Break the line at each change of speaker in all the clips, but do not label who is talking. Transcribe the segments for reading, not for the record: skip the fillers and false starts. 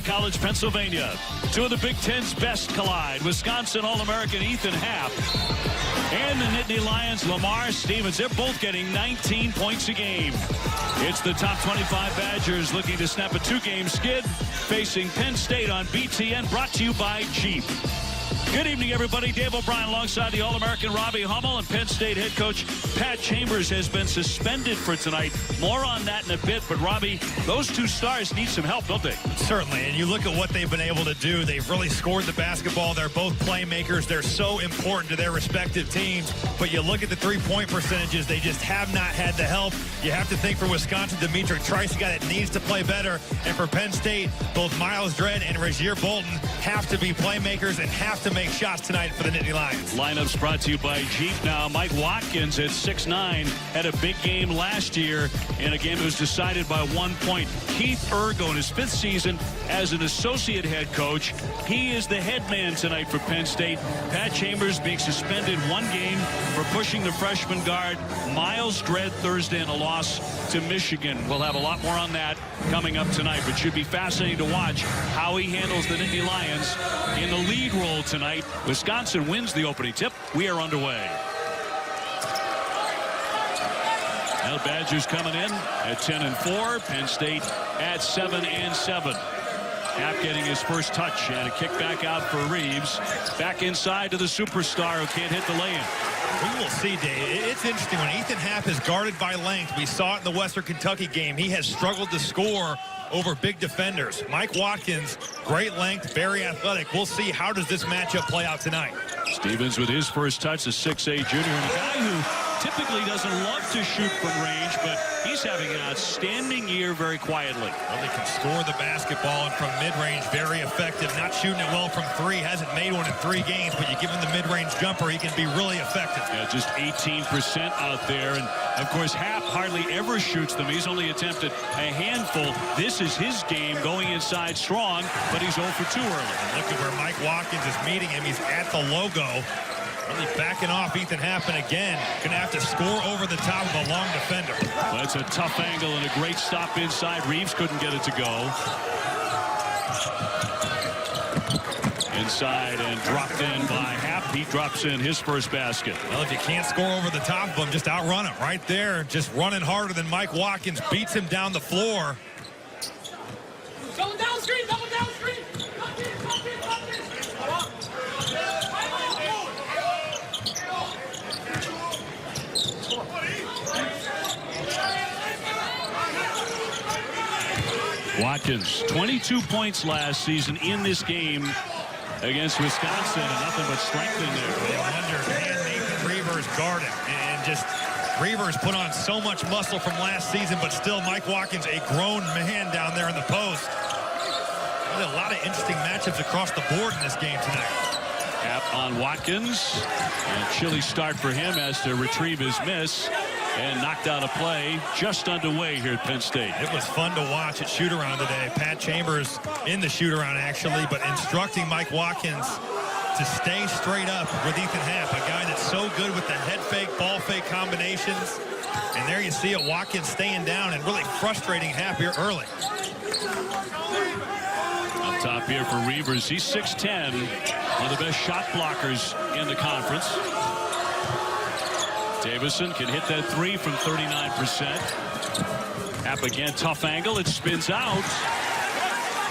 College, Pennsylvania. Two of the Big Ten's best collide. Wisconsin All-American Ethan Happ and the Nittany Lions, Lamar Stevens. They're both getting 19 points a game. It's the top 25 Badgers looking to snap a two-game skid, facing Penn State on BTN, brought to you by Jeep. Good evening, everybody. Dave O'Brien alongside the All-American Robbie Hummel, and Penn State head coach Pat Chambers has been suspended for tonight. More on that in a bit, but Robbie, those two stars need some help, don't they?
Certainly, and you look at what they've been able to do. They've really scored the basketball. They're both playmakers. They're so important to their respective teams, but you look at the three-point percentages, they just have not had the help. You have to think for Wisconsin, Dimitri Trice, a guy that needs to play better, and for Penn State, both Miles Dredd and Rasir Bolton have to be playmakers and have to make shots tonight for the Nittany Lions.
Lineups brought to you by Jeep. Now, Mike Watkins at 6'9", had a big game last year in a game that was decided by 1 point. Keith Ergo in his 5th season as an associate head coach. He is the head man tonight for Penn State. Pat Chambers being suspended 1 game for pushing the freshman guard Miles Dredd Thursday in a loss to Michigan. We'll have a lot more on that coming up tonight, but should be fascinating to watch how he handles the Nittany Lions in the lead role tonight. Wisconsin wins the opening tip. We are underway. Now Badgers coming in at 10-4. Penn State at 7-7. Happ getting his first touch and a kick back out for Reeves. Back inside to the superstar who can't hit the lay-in.
We will see, Dave. It's interesting. When Ethan Happ is guarded by length, we saw it in the Western Kentucky game. He has struggled to score over big defenders. Mike Watkins, great length, very athletic. We'll see how does this matchup play out tonight.
Stevens with his first touch, a 6'8" junior, and a guy who typically doesn't love to shoot from range, but he's having an outstanding year very quietly.
Well, he can score the basketball and from mid-range, very effective. Not shooting it well from 3, hasn't made one in 3 games, but you give him the mid-range jumper, he can be really effective.
Yeah, just 18% out there, and of course Happ hardly ever shoots them. He's only attempted a handful. This is his game, going inside strong, but he's 0 for 2 early.
And look at where Mike Watkins is meeting him. He's at the logo. Really backing off Ethan Happ, and again, going to have to score over the top of a long defender.
Well, it's a tough angle and a great stop inside. Reeves couldn't get it to go. Inside and dropped in by Happ. He drops in his first basket.
Well, if you can't score over the top of him, just outrun him right there. Just running harder than Mike Watkins, beats him down the floor.
Double down screen, double down screen.
Watkins, 22 points last season in this game against Wisconsin, and nothing but strength in there.
They wonder, can Nathan Reavers guard him? And just Reavers put on so much muscle from last season, but still Mike Watkins, a grown man down there in the post. Really a lot of interesting matchups across the board in this game tonight.
Happ on Watkins, and chilly start for him as to retrieve his miss. And knocked out a play just underway here at Penn State.
It was fun to watch at shoot-around today. Pat Chambers in the shoot-around, actually, but instructing Mike Watkins to stay straight up with Ethan Happ, a guy that's so good with the head fake, ball fake combinations. And there you see it, Watkins staying down and really frustrating Happ here early.
Up top here for Reavers. He's 6'10", one of the best shot blockers in the conference. Davison can hit that 3 from 39%. Happ again, tough angle. It spins out.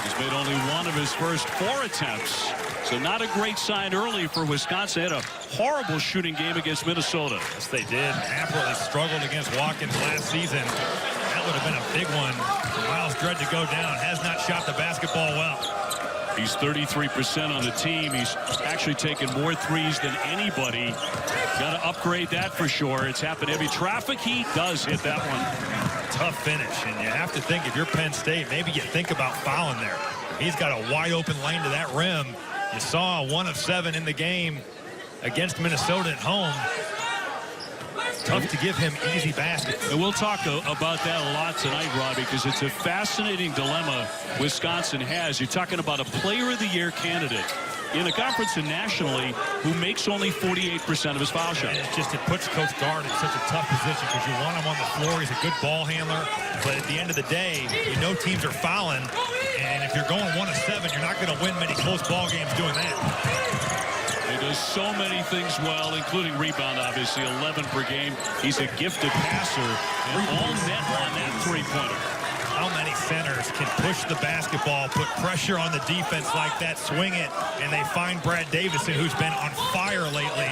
He's made only 1 of his first 4 attempts. So not a great sign early for Wisconsin. Had a horrible shooting game against Minnesota.
Yes, they did. Happ really struggled against Watkins last season. That would have been a big one for Miles Dredd to go down. Has not shot the basketball well.
He's 33% on the team. He's actually taken more threes than anybody. Got to upgrade that for sure. It's happened every traffic. He does hit that one.
Tough finish, and you have to think if you're Penn State, maybe you think about fouling there. He's got a wide open lane to that rim. You saw 1 of 7 in the game against Minnesota at home. Tough to give him easy baskets.
And we'll talk about that a lot tonight, Robbie, because it's a fascinating dilemma Wisconsin has. You're talking about a Player of the Year candidate in the conference and nationally who makes only 48% of his foul shots.
It's just, it puts Coach Guard in such a tough position because you want him on the floor. He's a good ball handler. But at the end of the day, you know teams are fouling. And if you're going 1 of 7, you're not going to win many close ball games doing that.
He does so many things well, including rebound, obviously, 11 per game. He's a gifted passer, and all net on that three-pointer.
How many centers can push the basketball, put pressure on the defense like that, swing it, and they find Brad Davison, who's been on fire lately,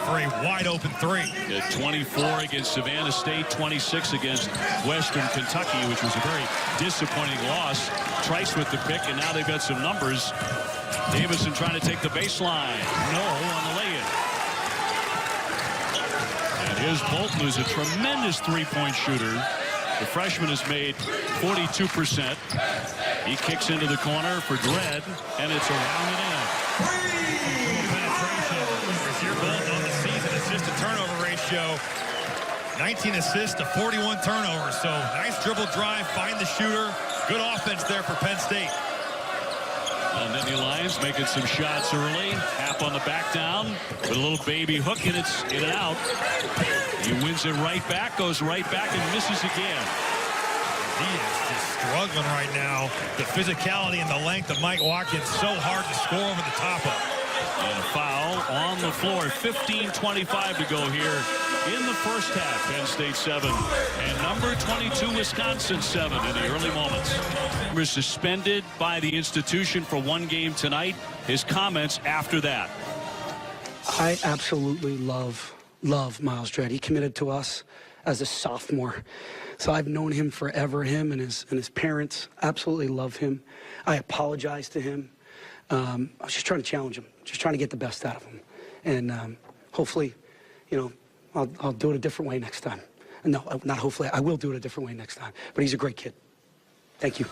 for a wide-open three.
24 against Savannah State, 26 against Western Kentucky, which was a very disappointing loss. Trice with the pick, and now they've got some numbers. Davison trying to take the baseline. No on the lay-in. And here's Bolton, who's a tremendous three-point shooter. The freshman has made 42%. He kicks into the corner for Dredd, and it's around and in.
Penetration. Here's your Bolton on the season. Assist-to-turnover ratio. 19 assists to 41 turnovers. So nice dribble drive, find the shooter. Good offense there for Penn State.
And then the Lions making some shots early. Hap on the back down with a little baby hook, and it's in and out. He wins it right back, goes right back, and misses again.
He is just struggling right now. The physicality and the length of Mike Watkins, so hard to score over the top of.
And a foul on the floor. 15:25 to go here in the first half. Penn State 7 and number 22 Wisconsin 7 in the early moments. We're suspended by the institution for one game tonight. His comments after that.
I absolutely love Miles Dredd. He committed to us as a sophomore. So I've known him forever. Him and his parents absolutely love him. I apologize to him. I was just trying to challenge him, just trying to get the best out of him. And hopefully, I'll do it a different way next time. No, not hopefully. I will do it a different way next time. But he's a great kid. Thank you.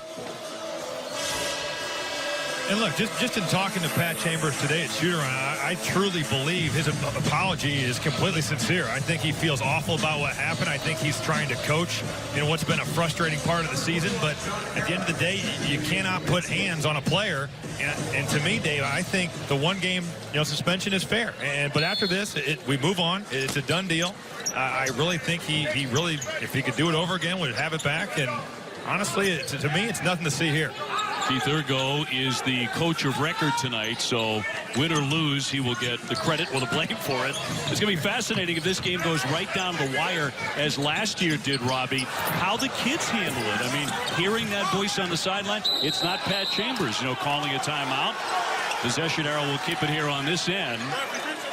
And look, just in talking to Pat Chambers today at shoot-around, I truly believe his apology is completely sincere. I think he feels awful about what happened. I think he's trying to coach in what's been a frustrating part of the season. But at the end of the day, you cannot put hands on a player. And to me, Dave, I think the one-game suspension is fair. But after this, we move on. It's a done deal. I really think he really, if he could do it over again, would have it back. And honestly, to me, it's nothing to see here.
Keith Ergo is the coach of record tonight, so win or lose, he will get the credit or the blame for it. It's going to be fascinating if this game goes right down the wire as last year did, Robbie, how the kids handle it. I mean, hearing that voice on the sideline, it's not Pat Chambers, calling a timeout. Possession arrow will keep it here on this end.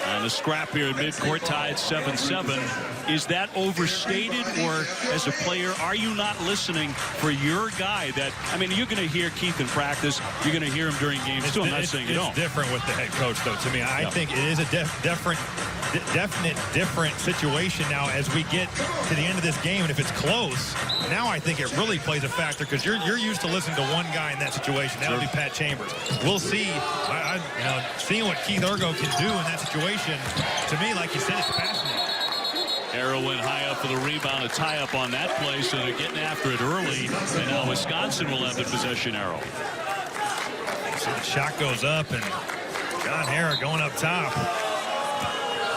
And the scrap here at midcourt tied 7-7. Is that overstated, or as a player, are you not listening for your guy? You're going to hear Keith in practice. You're going to hear him during games too. I'm not saying you don't.
It's different with the head coach, though, to me. I think it is a definite different situation now as we get to the end of this game. And if it's close, now I think it really plays a factor because you're used to listening to one guy in that situation. That would be Pat Chambers. We'll see. Seeing what Keith Ergo can do in that situation, to me, like you said, it's fascinating.
Arrow went high up for the rebound, a tie-up on that play, so they're getting after it early. And now Wisconsin will have the possession arrow.
So the shot goes up, and John Harrah going up top.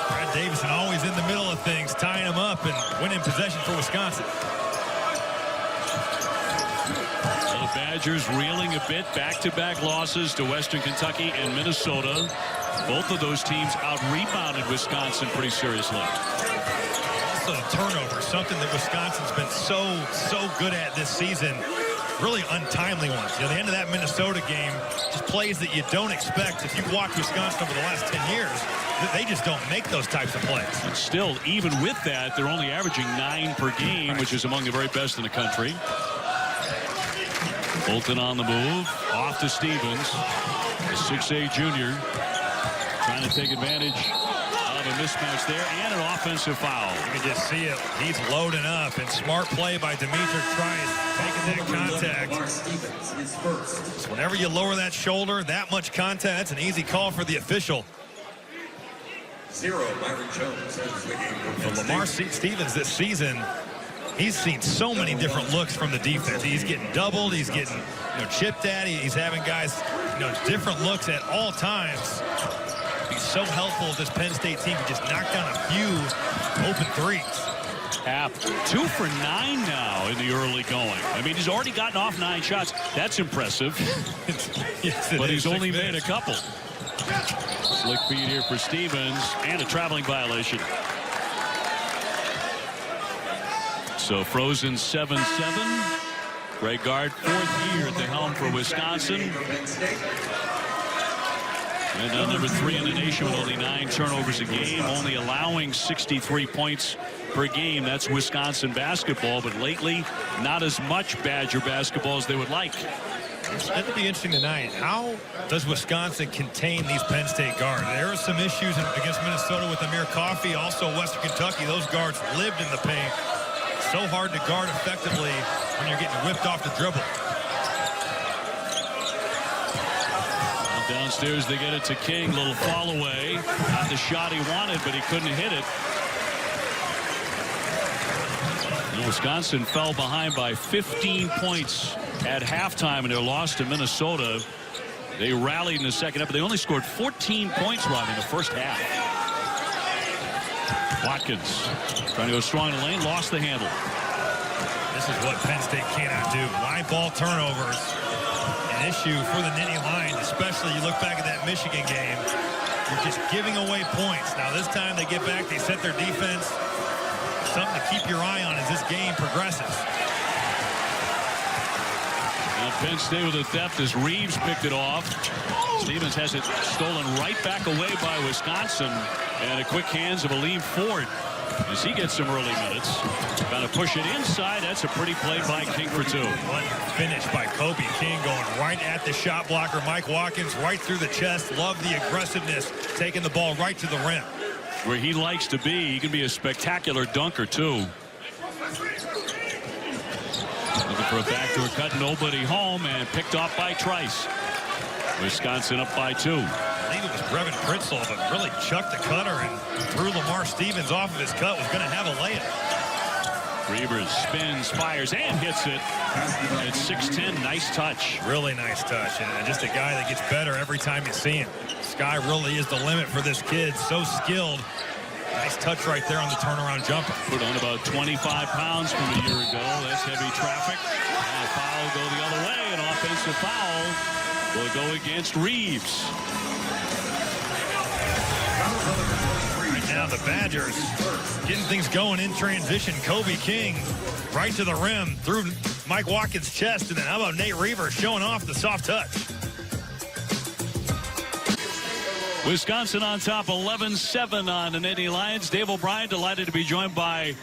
Brad Davison always in the middle of things, tying him up and winning possession for Wisconsin.
So the Badgers reeling a bit, back-to-back losses to Western Kentucky and Minnesota. Both of those teams out-rebounded Wisconsin pretty seriously.
Also turnover, something that Wisconsin's been so good at this season. Really untimely ones. The end of that Minnesota game, just plays that you don't expect. If you've watched Wisconsin over the last 10 years, they just don't make those types of plays.
And still, even with that, they're only averaging 9 per game, which is among the very best in the country. Bolton on the move, off to Stevens, the 6'8" junior, trying to take advantage of a mismatch there and an offensive foul.
You can just see it. He's loading up, and smart play by Demetric Trice, making that contact. So whenever you lower that shoulder, that much contact, that's an easy call for the official. For Lamar Stevens this season, he's seen so many different looks from the defense. He's getting doubled. He's getting chipped at. He's having guys different looks at all times. He's so helpful with this Penn State team. He just knocked down a few open threes.
Happ 2 for 9 now in the early going. I mean, he's already gotten off 9 shots. That's impressive.
Yes,
but he's only
minutes.
made a couple. Slick feed here for Stevens, and a traveling violation. So frozen 7-7. Greg Gard, 4th year at the helm for Wisconsin. And now number 3 in the nation with only 9 turnovers a game, only allowing 63 points per game. That's Wisconsin basketball, but lately not as much Badger basketball as they would like.
That'll be interesting tonight. How does Wisconsin contain these Penn State guards? There are some issues against Minnesota with Amir Coffey, also Western Kentucky. Those guards lived in the paint. So hard to guard effectively when you're getting whipped off the dribble.
Downstairs they get it to King. Little fall away. Not the shot he wanted, but he couldn't hit it. And Wisconsin fell behind by 15 points at halftime in their loss to Minnesota. They rallied in the second half, but they only scored 14 points, Rob, in the first half. Watkins trying to go strong in the lane, lost the handle.
This is what Penn State cannot do. Live ball turnovers. An issue for the Nittany Lions, especially you look back at that Michigan game. You're just giving away points. Now this time they get back, they set their defense. Something to keep your eye on as this game progresses.
Now Penn State with a theft as Reeves picked it off. Stevens has it stolen right back away by Wisconsin. And a quick hands of Aleem Ford as he gets some early minutes. Got to push it inside. That's a pretty play by King for 2.
What finish by Kobe King, going right at the shot blocker Mike Watkins, right through the chest. Love the aggressiveness, taking the ball right to the rim.
Where he likes to be. He can be a spectacular dunker too. Looking for a backdoor cut, nobody home, and picked off by Trice. Wisconsin up by 2.
I think it was Brevin Pritzel that really chucked the cutter and threw Lamar Stevens off of his cut. Was going to have a layup.
Reavers spins, fires, and hits it. It's 6'10", nice touch.
Really nice touch, and just a guy that gets better every time you see him. Sky really is the limit for this kid. So skilled. Nice touch right there on the turnaround jumper.
Put on about 25 pounds from a year ago. That's heavy traffic. And a foul will go the other way. An offensive foul will go against Reeves.
Right now the Badgers getting things going in transition. Kobe King right to the rim through Mike Watkins' chest, and then how about Nate Reaver showing off the soft touch.
Wisconsin on top 11-7 on the Nittany Lions. Dave O'Brien delighted to be joined by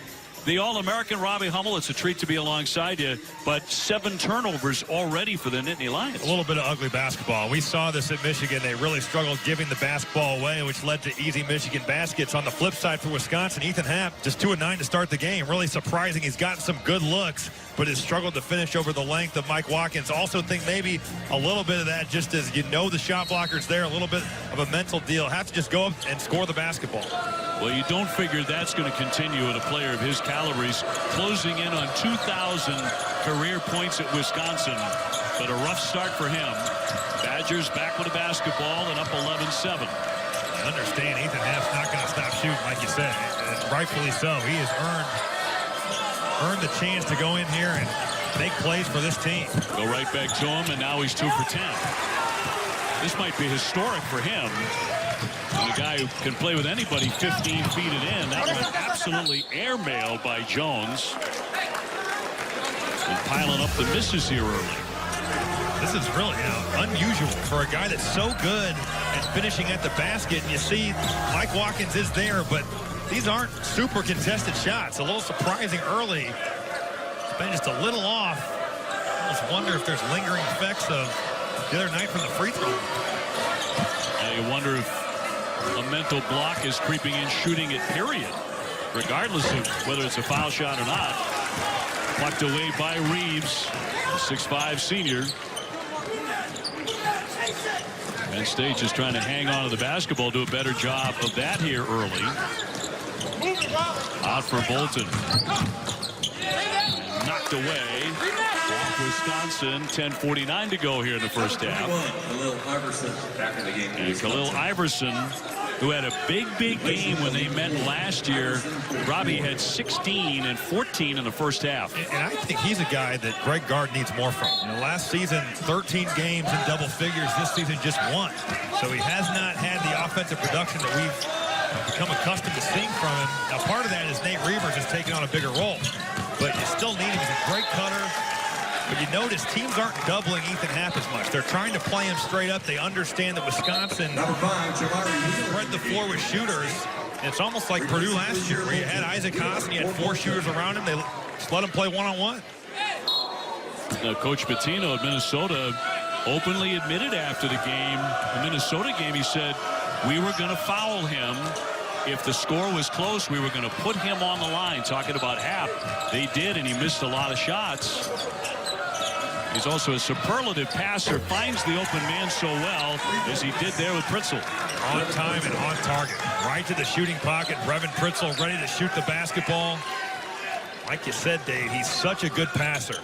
the All-American Robbie Hummel. It's a treat to be alongside you, but 7 turnovers already for the Nittany Lions.
A little bit of ugly basketball. We saw this at Michigan. They really struggled giving the basketball away, which led to easy Michigan baskets. On the flip side for Wisconsin, Ethan Happ just 2 of 9 to start the game. Really surprising. He's gotten some good looks, but has struggled to finish over the length of Mike Watkins. Also think maybe a little bit of that, just as you know the shot blocker's there, a little bit of a mental deal. Have to just go up and score the basketball.
Well, you don't figure that's going to continue with a player of his caliber. He's closing in on 2,000 career points at Wisconsin, but a rough start for him. Badgers back with the basketball and up 11-7.
Understand Ethan Happ's not going to stop shooting, like you said, and rightfully so. He has earned the chance to go in here and make plays for this team.
Go right back to him, and now he's 2 for 10. This might be historic for him. And a guy who can play with anybody 15 feet it in. That one absolutely airmailed by Jones. And piling up the misses here early.
This is really unusual for a guy that's so good at finishing at the basket. And you see Mike Watkins is there, but these aren't super contested shots. A little surprising early. It's been just a little off. I almost wonder if there's lingering effects of the other night from the free throw.
And you wonder if a mental block is creeping in, shooting it, period. Regardless of whether it's a foul shot or not. Plucked away by Reeves, a 6'5" senior. Penn State just trying to hang on to the basketball, do a better job of that here early. Out for Bolton. Knocked away. Wisconsin, 10:49 to go here in the first half.
Khalil Iverson back in the game.
And Khalil Iverson who had a big game when they met last year. Robbie had 16 and 14 in the first half.
And I think he's a guy that Greg Gard needs more from. Last season, 13 games in double figures. This season, just 1. So he has not had the offensive production that we've become accustomed to seeing from him. Now, part of that is Nate Reavers is taking on a bigger role. But you still need him. He's a great cutter. But you notice teams aren't doubling Ethan Happ as much. They're trying to play him straight up. They understand that Wisconsin spread the floor with shooters. And it's almost like Purdue last year, where you had Isaac Haas and you had 4 shooters around him. They just let him play one-on-one.
Now, Coach Pitino at Minnesota openly admitted after the game, the Minnesota game, he said, we were going to foul him. If the score was close, we were going to put him on the line. Talking about Happ, they did, and he missed a lot of shots. He's also a superlative passer, finds the open man so well as he did there with Pritzl.
On time and on target. Right to the shooting pocket. Brevin Pritzl ready to shoot the basketball. Like you said, Dave, he's such a good passer.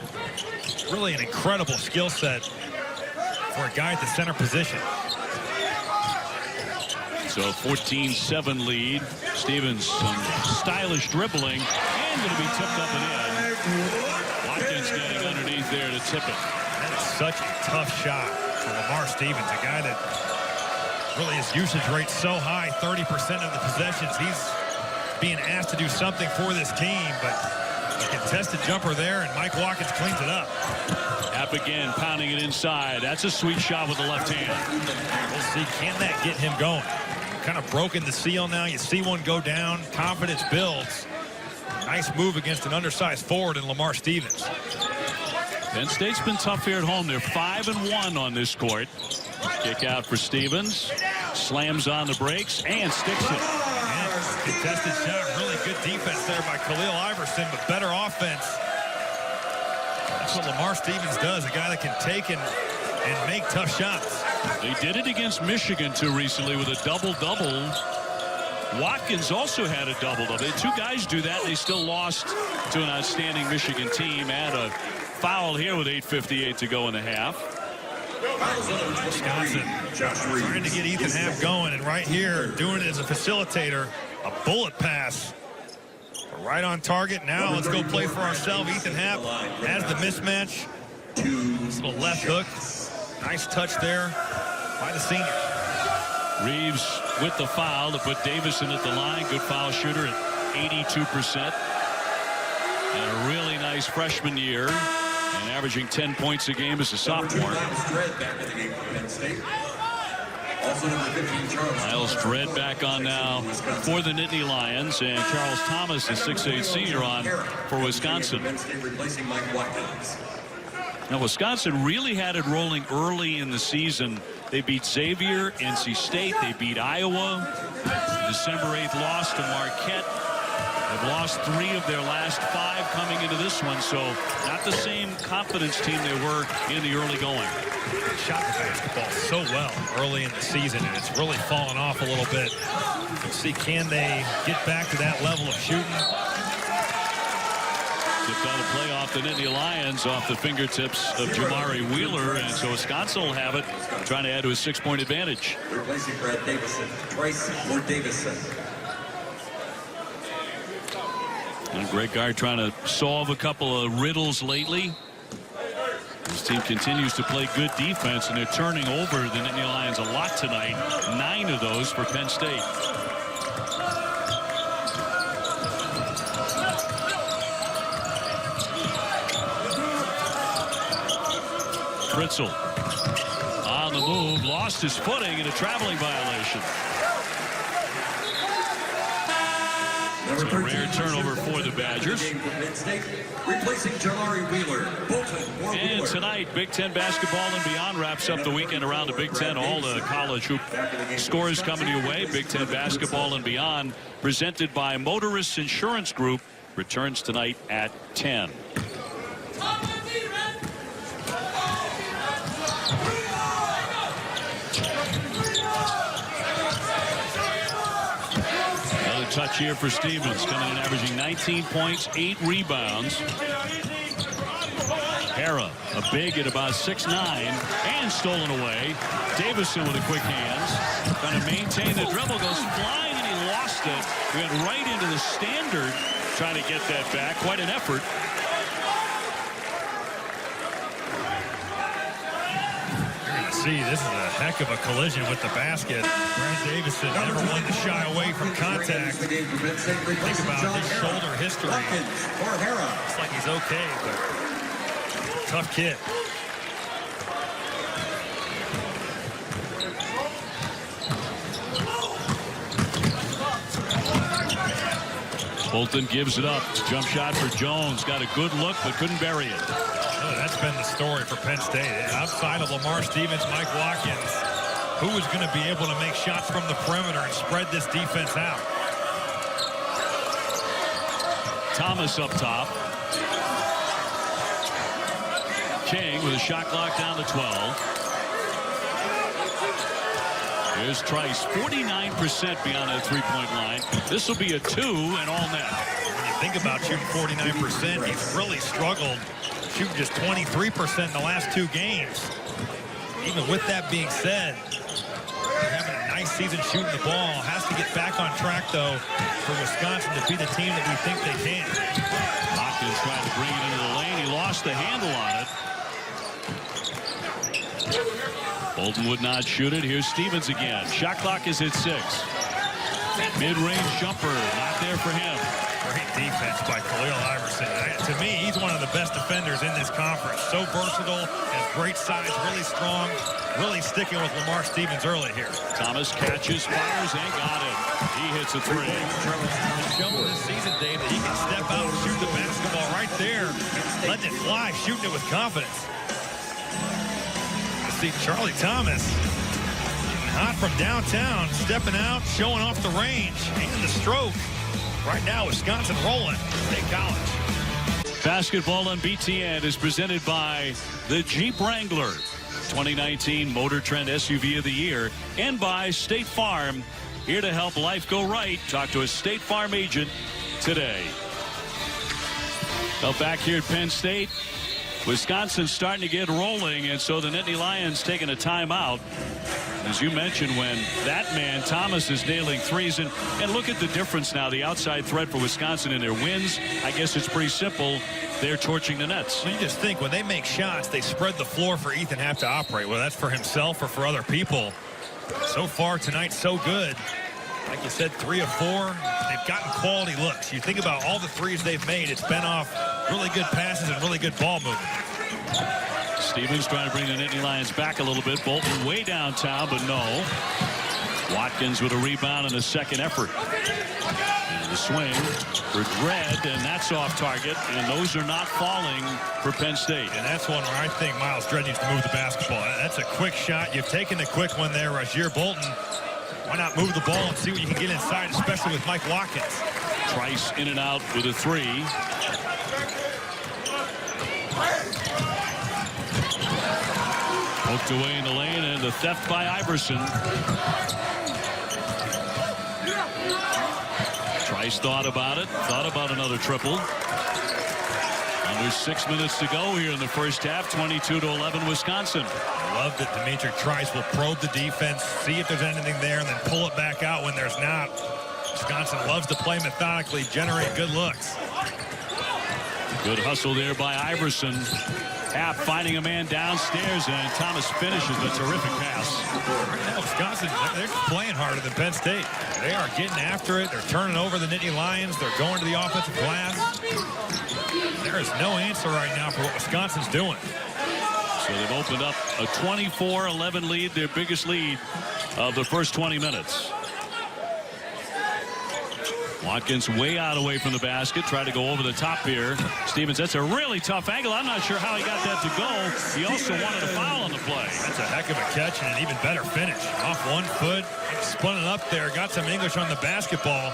Really an incredible skill set for a guy at the center position.
So 14-7 lead. Stevens, some stylish dribbling, and going to be tipped up and in. Watkins getting underneath there to tip it.
That is such a tough shot for Lamar Stevens, a guy that really his usage rate's so high, 30% of the possessions. He's being asked to do something for this team, but a contested jumper there, and Mike Watkins cleans it up.
Happ again, pounding it inside. That's a sweet shot with the left hand.
We'll see, can that get him going? Kind of broken the seal now. You see one go down. Confidence builds. Nice move against an undersized forward in Lamar Stevens.
Penn State's been tough here at home. They're 5-1 on this court. Kick out for Stevens. Slams on the brakes and sticks it.
And contested shot. Really good defense there by Khalil Iverson, but better offense. That's what Lamar Stevens does. A guy that can take and make tough shots.
They did it against Michigan, too, recently with a double-double. Watkins also had a double-double. Two guys do that. They still lost to an outstanding Michigan team. And a foul here with 8:58 to go in the half.
Wisconsin trying to get Ethan Happ going. And right here, doing it as a facilitator, a bullet pass. Right on target. Now let's go play for ourselves. Ethan Happ has the mismatch. This little left hook. Nice touch there by the senior.
Reeves with the foul to put Davison at the line. Good foul shooter at 82%. And a really nice freshman year. And averaging 10 points a game as a sophomore. Miles Dredd back on now for the Nittany Lions. And Charles Thomas, the 6'8" senior, on for Wisconsin. Now, Wisconsin really had it rolling early in the season. They beat Xavier, NC State. They beat Iowa. December 8th loss to Marquette. They've lost 3 of their last 5 coming into this one. So not the same confidence team they were in the early going.
Shot the basketball so well early in the season, and it's really fallen off a little bit. Let's see, can they get back to that level of shooting?
Tipped on a play off the Nittany Lions off the fingertips of Jamari Wheeler, and so Wisconsin will have it, trying to add to a 6-point advantage.
Replacing Brad Davison, Bryce or Davison.
And Greg Gard trying to solve a couple of riddles lately. This team continues to play good defense, and they're turning over the Nittany Lions a lot tonight. 9 of those for Penn State. Pritzl on the move, lost his footing in a traveling violation. It's a rare turnover for the Badgers. And tonight, Big Ten basketball and beyond wraps up the weekend around the Big Ten. All the college hoop scores coming your way. Big Ten basketball and beyond, presented by Motorists Insurance Group, returns tonight at 10. Touch here for Stevens, coming in averaging 19 points, 8 rebounds. O'Hara, a big at about 6'9", and stolen away. Davison with a quick hands. Trying to maintain the dribble, goes flying, and he lost it. Went right into the standard, trying to get that back. Quite an effort.
See, this is a heck of a collision with the basket. Brad Davison never one to shy away from contact. Think about his shoulder history. Looks like he's okay, but tough kid.
Bolton gives it up. Jump shot for Jones. Got a good look, but couldn't bury it.
Oh, that's been the story for Penn State. Outside of Lamar Stevens, Mike Watkins, who is going to be able to make shots from the perimeter and spread this defense out?
Thomas up top. King with a shot clock down to 12. Here's Trice, 49% beyond that three-point line. This will be a 2 and all net.
When you think about shooting 49%, he's really struggled shooting just 23% in the last 2 games. Even with that being said, having a nice season shooting the ball. Has to get back on track, though, for Wisconsin to be the team that we think they can.
Hopkins trying to bring it into the lane. He lost the handle on it. Bolton would not shoot it. Here's Stevens again. Shot clock is at 6. Mid-range jumper, not there for him.
Great defense by Khalil Iverson. To me, he's one of the best defenders in this conference. So versatile, has great size, really strong, really sticking with Lamar Stevens early here.
Thomas catches, fires, and got it. He hits a 3.
He's shown this season, Dave, that he can step out and shoot the basketball right there, letting it fly, shooting it with confidence. See Charlie Thomas getting hot from downtown, stepping out, showing off the range and the stroke. Right now, Wisconsin rolling. State College.
Basketball on BTN is presented by the Jeep Wrangler, 2019 Motor Trend SUV of the Year, and by State Farm, here to help life go right. Talk to a State Farm agent today. Well, back here at Penn State, Wisconsin's starting to get rolling, and so the Nittany Lions taking a timeout. As you mentioned, when that man, Thomas, is nailing threes, and look at the difference now, the outside threat for Wisconsin in their wins. I guess it's pretty simple. They're torching the nets.
You just think when they make shots, they spread the floor for Ethan Happ to operate, whether that's for himself or for other people. So far tonight, so good. Like you said, 3 of 4. They've gotten quality looks. You think about all the threes they've made, it's been off really good passes and really good ball movement.
Stevens trying to bring the Nittany Lions back a little bit. Bolton way downtown, but no. Watkins with a rebound in the second effort. And the swing for Dredd, and that's off target, and those are not falling for Penn State.
And that's one where I think Miles Dredd needs to move the basketball. That's a quick shot. You've taken the quick one there, Rasir Bolton. Why not move the ball and see what you can get inside, especially with Mike Watkins.
Trice in and out with a 3. Poked away in the lane, and the theft by Iverson. Trice thought about it, thought about another triple. Under 6 minutes to go here in the first half, 22-11 Wisconsin.
I love that Dimitri Trice will probe the defense, see if there's anything there, and then pull it back out when there's not. Wisconsin loves to play methodically, generate good looks.
Good hustle there by Iverson. Happ finding a man downstairs, and Thomas finishes a terrific pass.
Right now, Wisconsin, they're playing harder than Penn State. They are getting after it. They're turning over the Nittany Lions. They're going to the offensive glass. There is no answer right now for what Wisconsin's doing.
So they've opened up a 24-11 lead, their biggest lead of the first 20 minutes. Watkins way out away from the basket, tried to go over the top here. Stevens, that's a really tough angle. I'm not sure how he got that to go. He also wanted a foul on the play.
That's a heck of a catch and an even better finish. Off 1 foot, spun it up there, got some English on the basketball.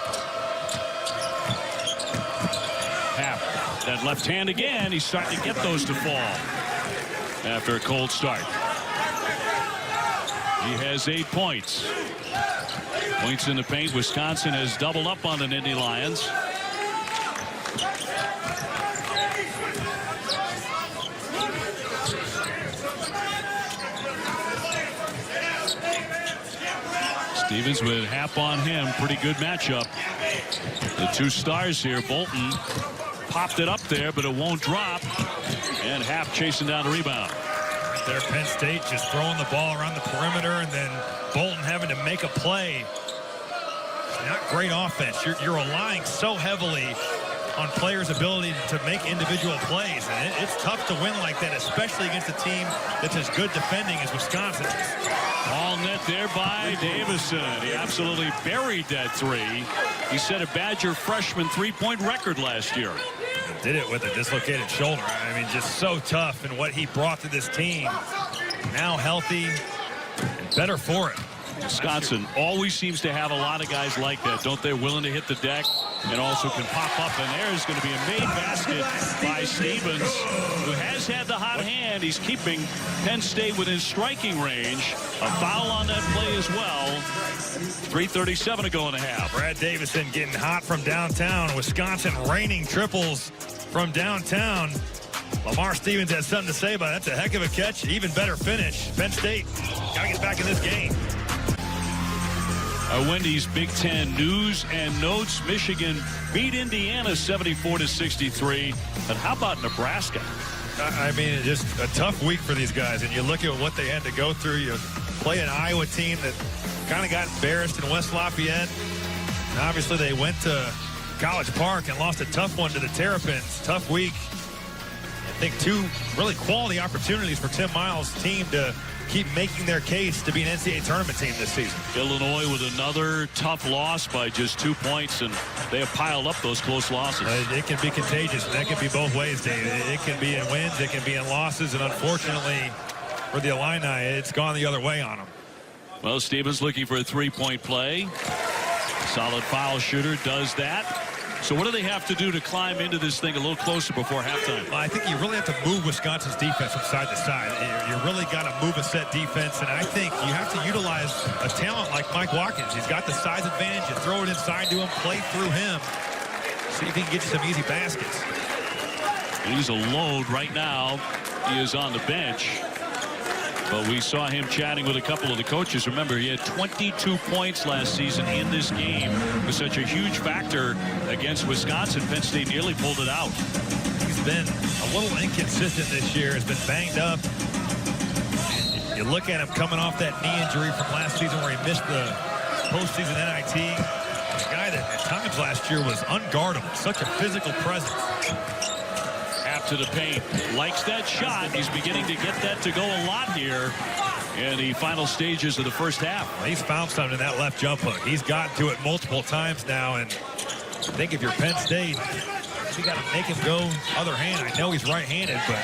Happ, that left hand again. He's starting to get those to fall after a cold start. He has 8 points. Points in the paint. Wisconsin has doubled up on the Nittany Lions. Stevens with half on him. Pretty good matchup. The two stars here. Bolton popped it up there, but it won't drop. And Half chasing down the rebound.
There, Penn State just throwing the ball around the perimeter, and then Bolton having to make a play. Not great offense. You're relying so heavily on players' ability to make individual plays. And it's tough to win like that, especially against a team that's as good defending as Wisconsin is.
All net there by Davison. He absolutely buried that three. He set a Badger freshman three-point record last year.
Did it with a dislocated shoulder. I mean, just so tough in what he brought to this team. Now healthy and better for it.
Wisconsin always seems to have a lot of guys like that, don't they? Willing to hit the deck and also can pop up. And there's going to be a made basket by Stevens, who has had the hot hand. He's keeping Penn State within striking range. A foul on that play as well. 3:37 to go in the half.
Brad Davison getting hot from downtown. Wisconsin raining triples from downtown. Lamar Stevens has something to say about it. That's a heck of a catch. Even better finish. Penn State got to get back in this game.
Wendy's Big Ten news and notes. Michigan beat Indiana 74-63. But how about Nebraska?
I mean, just a tough week for these guys. And you look at what they had to go through. You play an Iowa team that kind of got embarrassed in West Lafayette. And obviously, they went to College Park and lost a tough one to the Terrapins. Tough week. I think two really quality opportunities for Tim Miles' team to keep making their case to be an NCAA tournament team this season.
Illinois with another tough loss by just 2 points, and they have piled up those close losses.
It can be contagious. That can be both ways, Dave. It can be in wins, it can be in losses, and unfortunately for the Illini, it's gone the other way on them.
Well, Stevens looking for a three-point play. Solid foul shooter does that. So what do they have to do to climb into this thing a little closer before halftime?
Well, I think you really have to move Wisconsin's defense from side to side. You really got to move a set defense, and I think you have to utilize a talent like Mike Watkins. He's got the size advantage. You throw it inside to him, play through him, see if he can get you some easy baskets.
He's a load right now. He is on the bench. But we saw him chatting with a couple of the coaches. Remember, he had 22 points last season in this game. It was such a huge factor against Wisconsin. Penn State nearly pulled it out.
He's been a little inconsistent this year. Has been banged up. You look at him coming off that knee injury from last season where he missed the postseason NIT. A guy that at times last year was unguardable. Such a physical presence.
To the paint, likes that shot. He's beginning to get that to go a lot here in the final stages of the first half.
Well, he's found something in that left jump hook. He's gotten to it multiple times now, and I think if you're Penn State, you got to make him go other hand. I know he's right-handed, but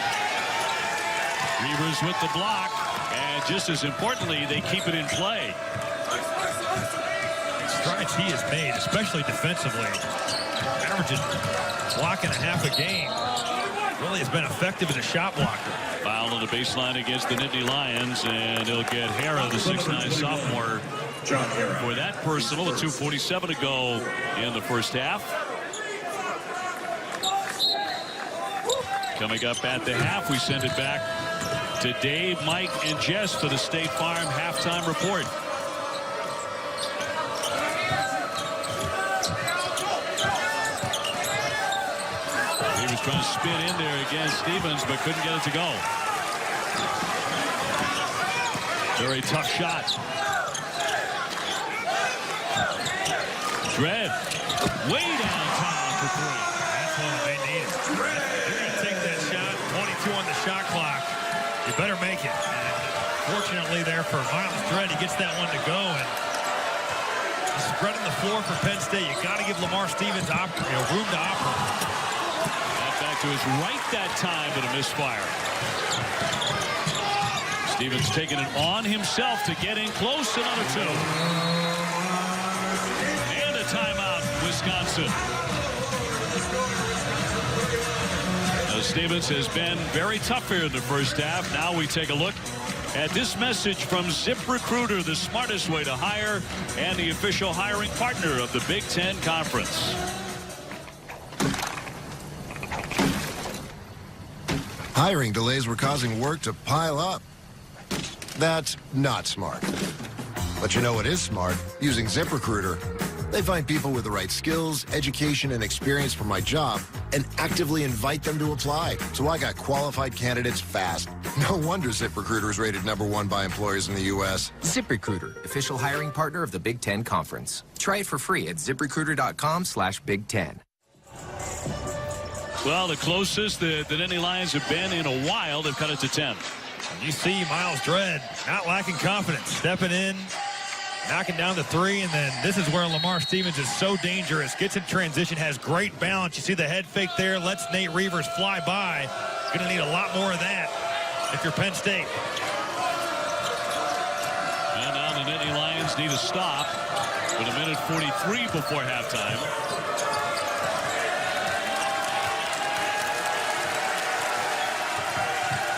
Reavers with the block, and just as importantly, they keep it in play.
Strides he has made, especially defensively, averaging block and a half a game. Really has been effective as a shot blocker.
Foul on the baseline against the Nittany Lions, and he'll get Hara, the 6'9" sophomore, for that personal with 2:47 to go in the first half. Coming up at the half, we send it back to Dave, Mike, and Jess for the State Farm halftime report. Trying to spin in there against Stevens, but couldn't get it to go. Very tough shot. Dredd way downtown for three.
That's what they need. You're going to take that shot, 22 on the shot clock. You better make it. And fortunately there for Miles Dredd, he gets that one to go. And spreading the floor for Penn State. You got to give Lamar Stevens room to operate.
Back to his right that time, but a misfire. Stevens taking it on himself to get in close. Another two. And a timeout, Wisconsin. Stevens has been very tough here in the first half. Now we take a look at this message from ZipRecruiter, the smartest way to hire and the official hiring partner of the Big Ten Conference.
Hiring delays were causing work to pile up. That's not smart. But you know what is smart? Using ZipRecruiter. They find people with the right skills, education, and experience for my job and actively invite them to apply. So I got qualified candidates fast. No wonder ZipRecruiter is rated #1 by employers in the U.S.
ZipRecruiter, official hiring partner of the Big Ten Conference. Try it for free at ZipRecruiter.com/Big Ten.
Well, the closest that any Lions have been in a while, they've cut it to 10.
You see Miles Dredd not lacking confidence, stepping in, knocking down the three, and then this is where Lamar Stevens is so dangerous. Gets in transition, has great balance. You see the head fake there, lets Nate Reavers fly by. Going to need a lot more of that if you're Penn State.
And now the Nittany Lions need a stop with 1:43 before halftime.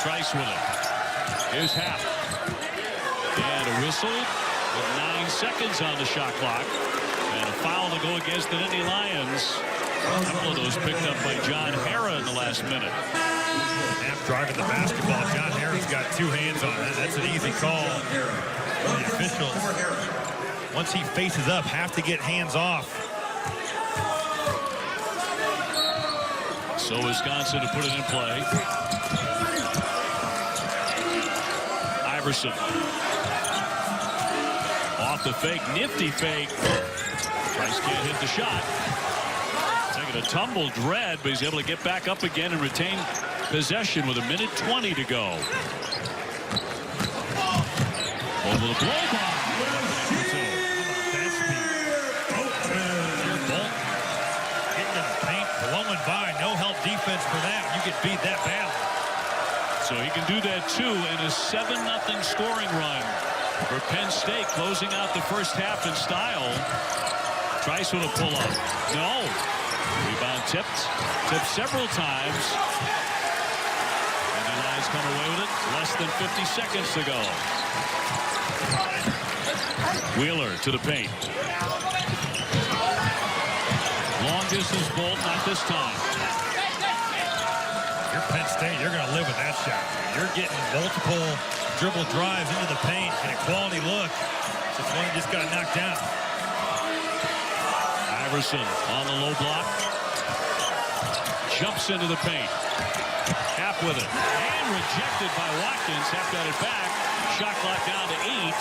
Trice with it. Here's Happ. And a whistle with 9 seconds on the shot clock. And a foul to go against the Nittany Lions. A couple of those picked up by John Harra in the last minute.
Happ driving the basketball. John Harra's got 2 hands on it. That's an easy call. The officials, once he faces up, have to get hands off.
So Wisconsin to put it in play. Iverson. Off the fake, nifty fake. Trice can't hit the shot. Taking a tumble, Dredd, but he's able to get back up again and retain possession with 1:20 to go. Over the blow by.
Getting in the paint, blowing by. No help defense for that. You get beat that bad.
So he can do that too in a 7-0 scoring run for Penn State, closing out the first half in style. Trice with a pull-up. No. Rebound tipped several times. And the Lions come away with it. Less than 50 seconds to go. Wheeler to the paint. Long distance Bolt, not this time.
If you're Penn State, you're going to live with that shot. You're getting multiple dribble drives into the paint and a quality look. It's one you just got to knock down.
Iverson on the low block. Jumps into the paint. Happ with it. And rejected by Watkins. Happ got it back. Shot clock down to 8.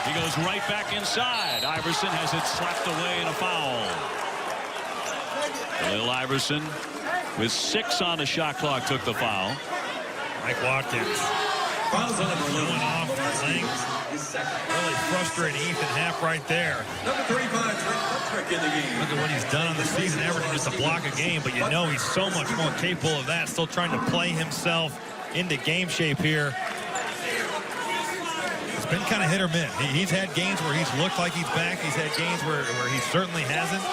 He goes right back inside. Iverson has it slapped away in a foul. Khalil Iverson with 6 on the shot clock took the foul.
Mike Watkins going off the length. Really frustrating Ethan Happ right there.
Number 35, in the game.
Look at what he's done on the season, averaging just a block a game, but you know he's so much more capable of that. Still trying to play himself into game shape here. It's been kind of hit or miss. He's had games where he's looked like he's back. He's had games where he certainly hasn't.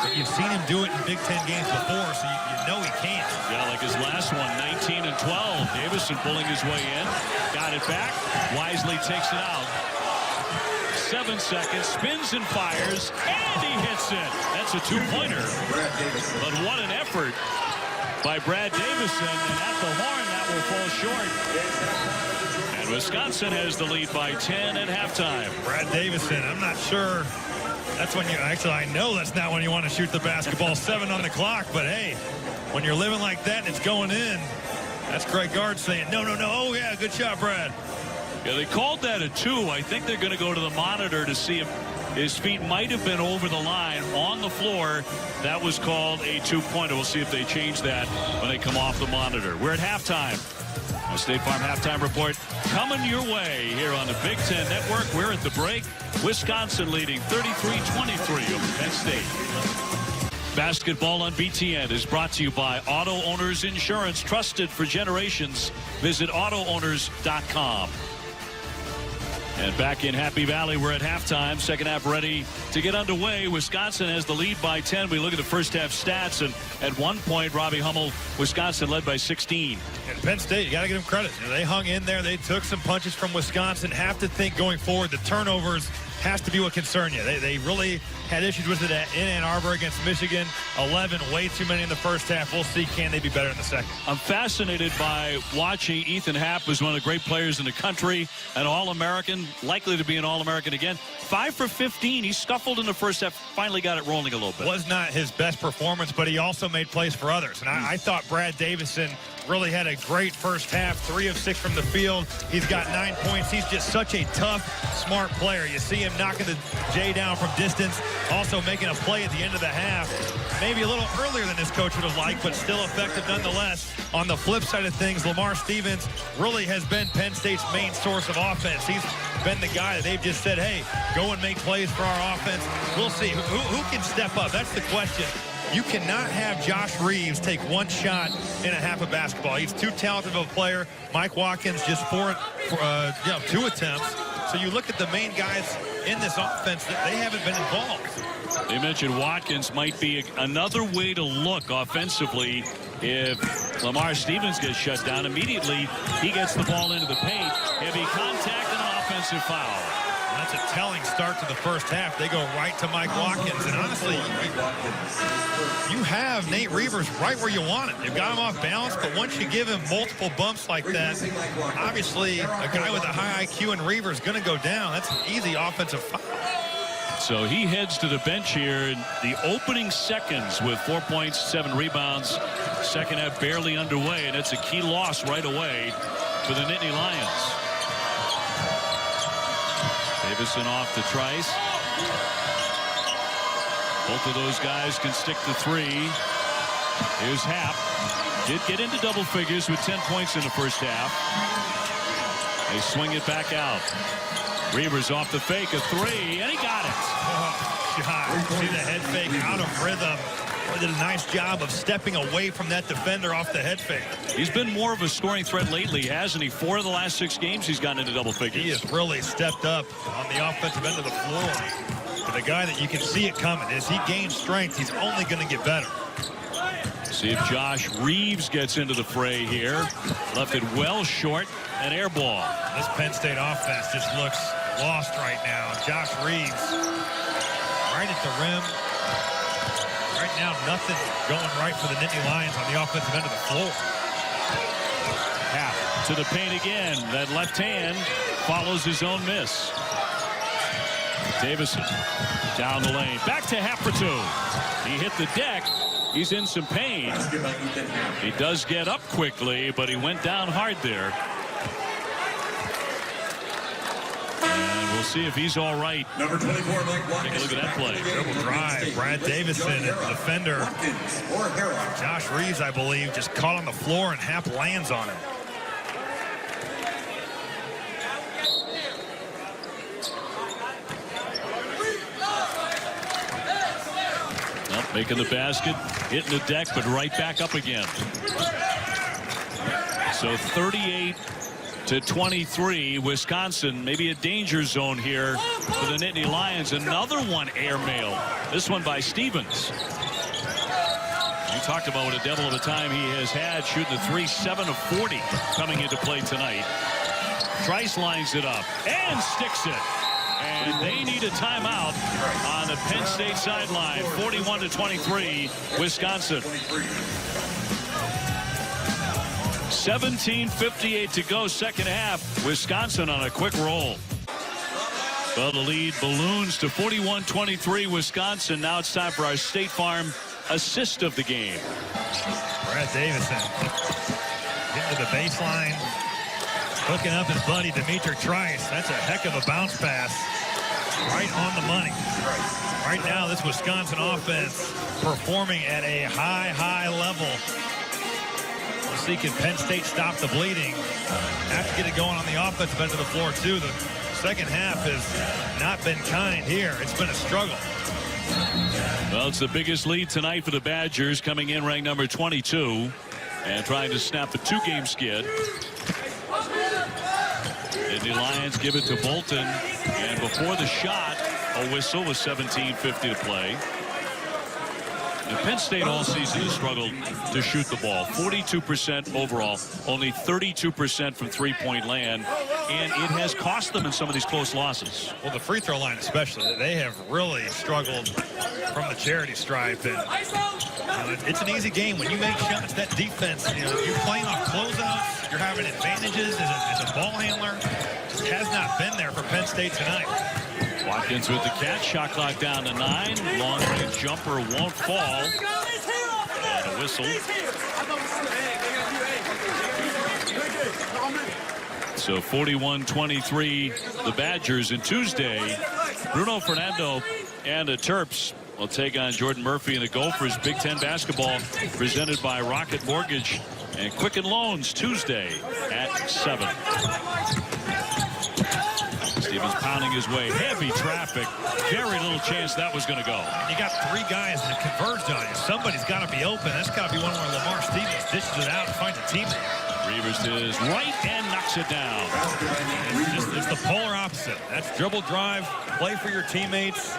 But you've seen him do it in Big Ten games before, so you know he can.
Yeah, like his last one, 19 and 12. Davison pulling his way in. Got it back. Wisely takes it out. 7 seconds. Spins and fires. And he hits it. That's a 2-pointer. But what an effort by Brad Davison. And at the horn, that will fall short. And Wisconsin has the lead by 10 at halftime.
Brad Davison, I'm not sure. That's when you, actually, I know that's not when you want to shoot the basketball. 7 on the clock, but hey, when you're living like that and it's going in, that's Greg Gard saying, no. Oh, yeah, good shot, Brad.
Yeah, they called that a 2. I think they're going to go to the monitor to see if his feet might have been over the line on the floor. That was called a 2-pointer. We'll see if they change that when they come off the monitor. We're at halftime. A State Farm halftime report coming your way here on the Big Ten Network. We're at the break. Wisconsin leading 33-23 over Penn State. Basketball on BTN is brought to you by Auto Owners Insurance, trusted for generations. Visit AutoOwners.com. And back in Happy Valley, we're at halftime. Second half ready to get underway. Wisconsin has the lead by 10. We look at the first half stats, and at one point, Robbie Hummel, Wisconsin led by 16.
And Penn State, you got to give them credit. They hung in there. They took some punches from Wisconsin. Have to think going forward, the turnovers has to be what concern you. They really had issues with it in Ann Arbor against Michigan. 11, way too many in the first half. We'll see, can they be better in the second?
I'm fascinated by watching Ethan Happ, who's one of the great players in the country, an All-American, likely to be an All-American again. 5 for 15. He scuffled in the first half, finally got it rolling a little bit.
Was not his best performance, but he also made plays for others. And I thought Brad Davison really had a great first half, 3 of 6 from the field. He's got 9 points. He's just such a tough, smart player. You see him knocking the J down from distance, also making a play at the end of the half. Maybe a little earlier than his coach would have liked, but still effective nonetheless. On the flip side of things, Lamar Stevens really has been Penn State's main source of offense. He's been the guy that they've just said, hey, go and make plays for our offense. We'll see. Who can step up? That's the question. You cannot have Josh Reeves take 1 shot in a half of basketball. He's too talented of a player. Mike Watkins just 2 attempts. So you look at the main guys in this offense, that they haven't been involved.
They mentioned Watkins might be another way to look offensively if Lamar Stevens gets shut down. Immediately, he gets the ball into the paint. Heavy contact and an offensive foul.
That's a telling start to the first half. They go right to Mike Watkins. And honestly, you have Nate Reavers right where you want him. You've got him off balance, but once you give him multiple bumps like that, obviously a guy with a high IQ and Reavers is going to go down. That's an easy offensive foul.
So he heads to the bench here in the opening seconds with 4 points, 7 rebounds. Second half barely underway, and it's a key loss right away for the Nittany Lions. Davison off to Trice. Both of those guys can stick to 3. Here's Happ. Did get into double figures with 10 points in the first half. They swing it back out. Reavers off the fake, a 3, and he got it.
Oh, God. See the head fake out of rhythm. Boy, did a nice job of stepping away from that defender off the head fake.
He's been more of a scoring threat lately, hasn't he? 4 of the last 6 games he's gotten into double figures.
He has really stepped up on the offensive end of the floor. But a guy that you can see it coming. As he gains strength, he's only going to get better.
See if Josh Reeves gets into the fray here. Left it well short, an air ball.
This Penn State offense just looks lost right now. Josh Reeves right at the rim. Right now, nothing going right for the Nittany Lions on the offensive end of the floor.
Happ to the paint again. That left hand follows his own miss. Davison down the lane. Back to Happ for 2. He hit the deck. He's in some pain. He does get up quickly, but he went down hard there. And we'll see if he's all right.
Number 24, Mike Watkins.
Take a look at that play.
Dribble drive. Brad Davison, and the defender. Josh Reeves, I believe, just caught on the floor, and Happ lands on him.
Making the basket, hitting the deck, but right back up again. So 38-23, Wisconsin, maybe a danger zone here for the Nittany Lions. Another one airmail. This one by Stevens. We talked about what a devil of a time he has had shooting the 3, 7 of 40 coming into play tonight. Trice lines it up and sticks it. And they need a timeout on the Penn State sideline. 41-23, Wisconsin. 17:58 to go, second half. Wisconsin on a quick roll. Well, the lead balloons to 41-23, Wisconsin. Now it's time for our State Farm assist of the game.
Brad Davison getting to the baseline, hooking up his buddy Demetric Trice. That's a heck of a bounce pass. Right on the money. Right now, this Wisconsin offense performing at a high level. We'll see, can Penn State stop the bleeding? Have to get it going on the offensive end of the floor, too. The second half has not been kind here. It's been a struggle.
Well, it's the biggest lead tonight for the Badgers, coming in ranked number 22 and trying to snap a 2-game skid. The Lions give it to Bolton, and before the shot, a whistle with 17:50 to play. And Penn State all season has struggled to shoot the ball. 42% overall, only 32% from three-point land, and it has cost them in some of these close losses.
Well, the free throw line especially, they have really struggled from the charity stripe. And it's an easy game when you make shots. That defense, you're playing off closeouts, you're having advantages as a ball handler. Just has not been there for Penn State tonight.
Watkins with the catch, shot clock down to 9. Long-range jumper won't fall. And a whistle. So 41-23, the Badgers. And Tuesday, Bruno Fernando and the Terps will take on Jordan Murphy and the Gophers. Big Ten basketball presented by Rocket Mortgage and Quicken Loans Tuesday at 7. Stevens pounding his way. Heavy traffic. Very little chance that was going to go.
You got 3 guys that converged on you. Somebody's got to be open. That's got to be one where Lamar Stevens dishes it out and finds a teammate.
Reavers to his right and knocks it down.
It's the polar opposite. That's dribble drive, play for your teammates.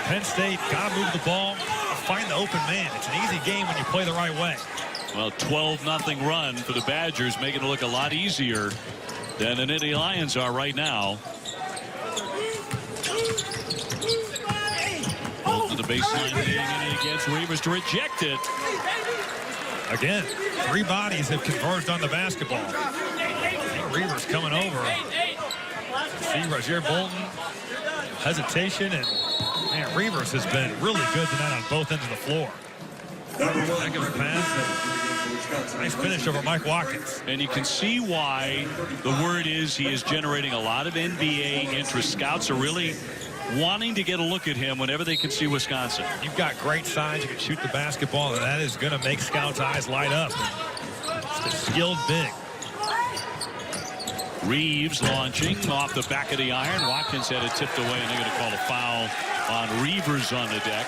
Penn State got to move the ball, find the open man. It's an easy game when you play the right way.
Well, 12-0 run for the Badgers, making it look a lot easier than the Nittany Lions are right now. Hold to the baseline, leading in against Reavers to reject it.
Again, 3 bodies have converged on the basketball. Reavers coming over. See Roger Bolton, hesitation, and man, Reavers has been really good tonight on both ends of the floor. Heck of a pass. Nice finish over Mike Watkins.
And you can see why the word is he is generating a lot of NBA interest. Scouts are really wanting to get a look at him whenever they can see Wisconsin.
You've got great size. You can shoot the basketball, and that is going to make scouts' eyes light up. It's a skilled big.
Reeves launching off the back of the iron. Watkins had it tipped away, and they're going to call a foul on Reavers on the deck.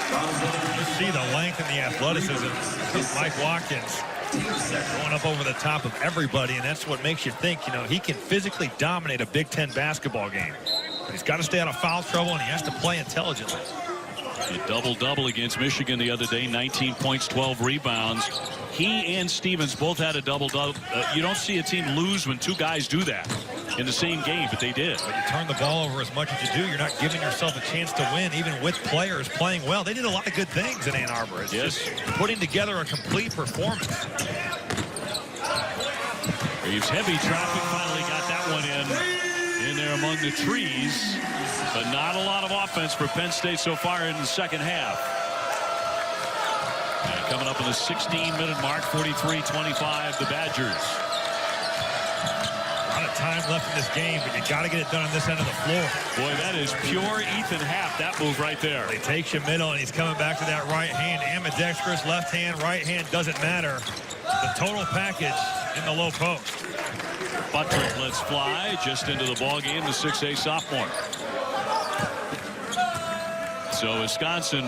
You see the length and the athleticism of Mike Watkins going up over the top of everybody, and that's what makes you think, he can physically dominate a Big Ten basketball game. But he's got to stay out of foul trouble, and he has to play intelligently.
A double-double against Michigan the other day, 19 points, 12 rebounds. He and Stevens both had a double-double. You don't see a team lose when 2 guys do that in the same game, but they did.
But you turn the ball over as much as you do, you're not giving yourself a chance to win, even with players playing well. They did a lot of good things in Ann Arbor. It's just putting together a complete performance.
Reeves, heavy traffic, finally got that one in there among the trees. But not a lot of offense for Penn State so far in the second half. And coming up on the 16-minute mark, 43-25, the Badgers.
A lot of time left in this game, but you got to get it done on this end of the floor.
Boy, that is pure Ethan Happ, that move right there.
He takes you middle, and he's coming back to that right hand. Ambidextrous, left hand, right hand, doesn't matter. The total package in the low post.
Buttrick lets fly just into the ball game, the 6'8" sophomore. So Wisconsin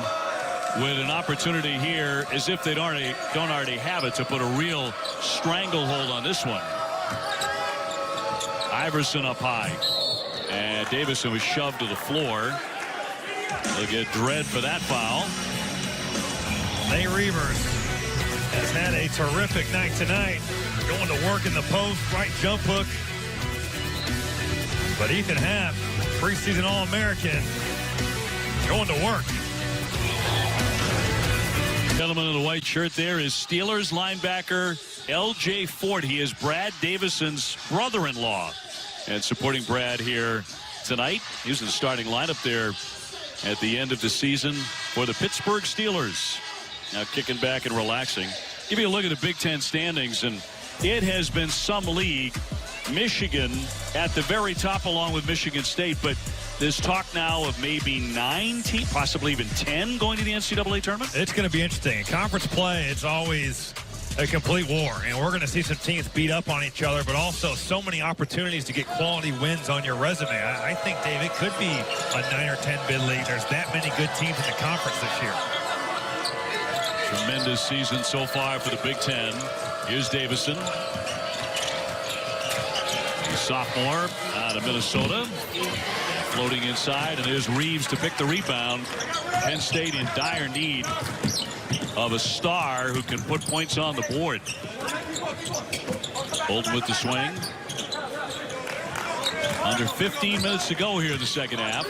with an opportunity here, as if they don't already have it, to put a real stranglehold on this one. Iverson up high, and Davison was shoved to the floor. They'll get Dredd for that foul.
Nate Reavers has had a terrific night tonight, going to work in the post, right jump hook. But Ethan Happ, preseason All-American, going to work.
Gentleman in the white shirt there is Steelers linebacker L.J. Ford. He is Brad Davison's brother-in-law, and supporting Brad here tonight. He was in the starting lineup there at the end of the season for the Pittsburgh Steelers. Now kicking back and relaxing. Give you a look at the Big Ten standings, and it has been some league. Michigan at the very top along with Michigan State, but there's talk now of maybe 9 teams, possibly even 10 going to the NCAA tournament.
It's going to be interesting. In conference play, it's always a complete war, and we're going to see some teams beat up on each other, but also so many opportunities to get quality wins on your resume. I think, Dave, it could be a 9 or 10 bid league. There's that many good teams in the conference this year.
Tremendous season so far for the Big Ten. Here's Davison. Sophomore out of Minnesota. Floating inside, and there's Reeves to pick the rebound. Penn State in dire need of a star who can put points on the board. Bolton with the swing. Under 15 minutes to go here in the second half.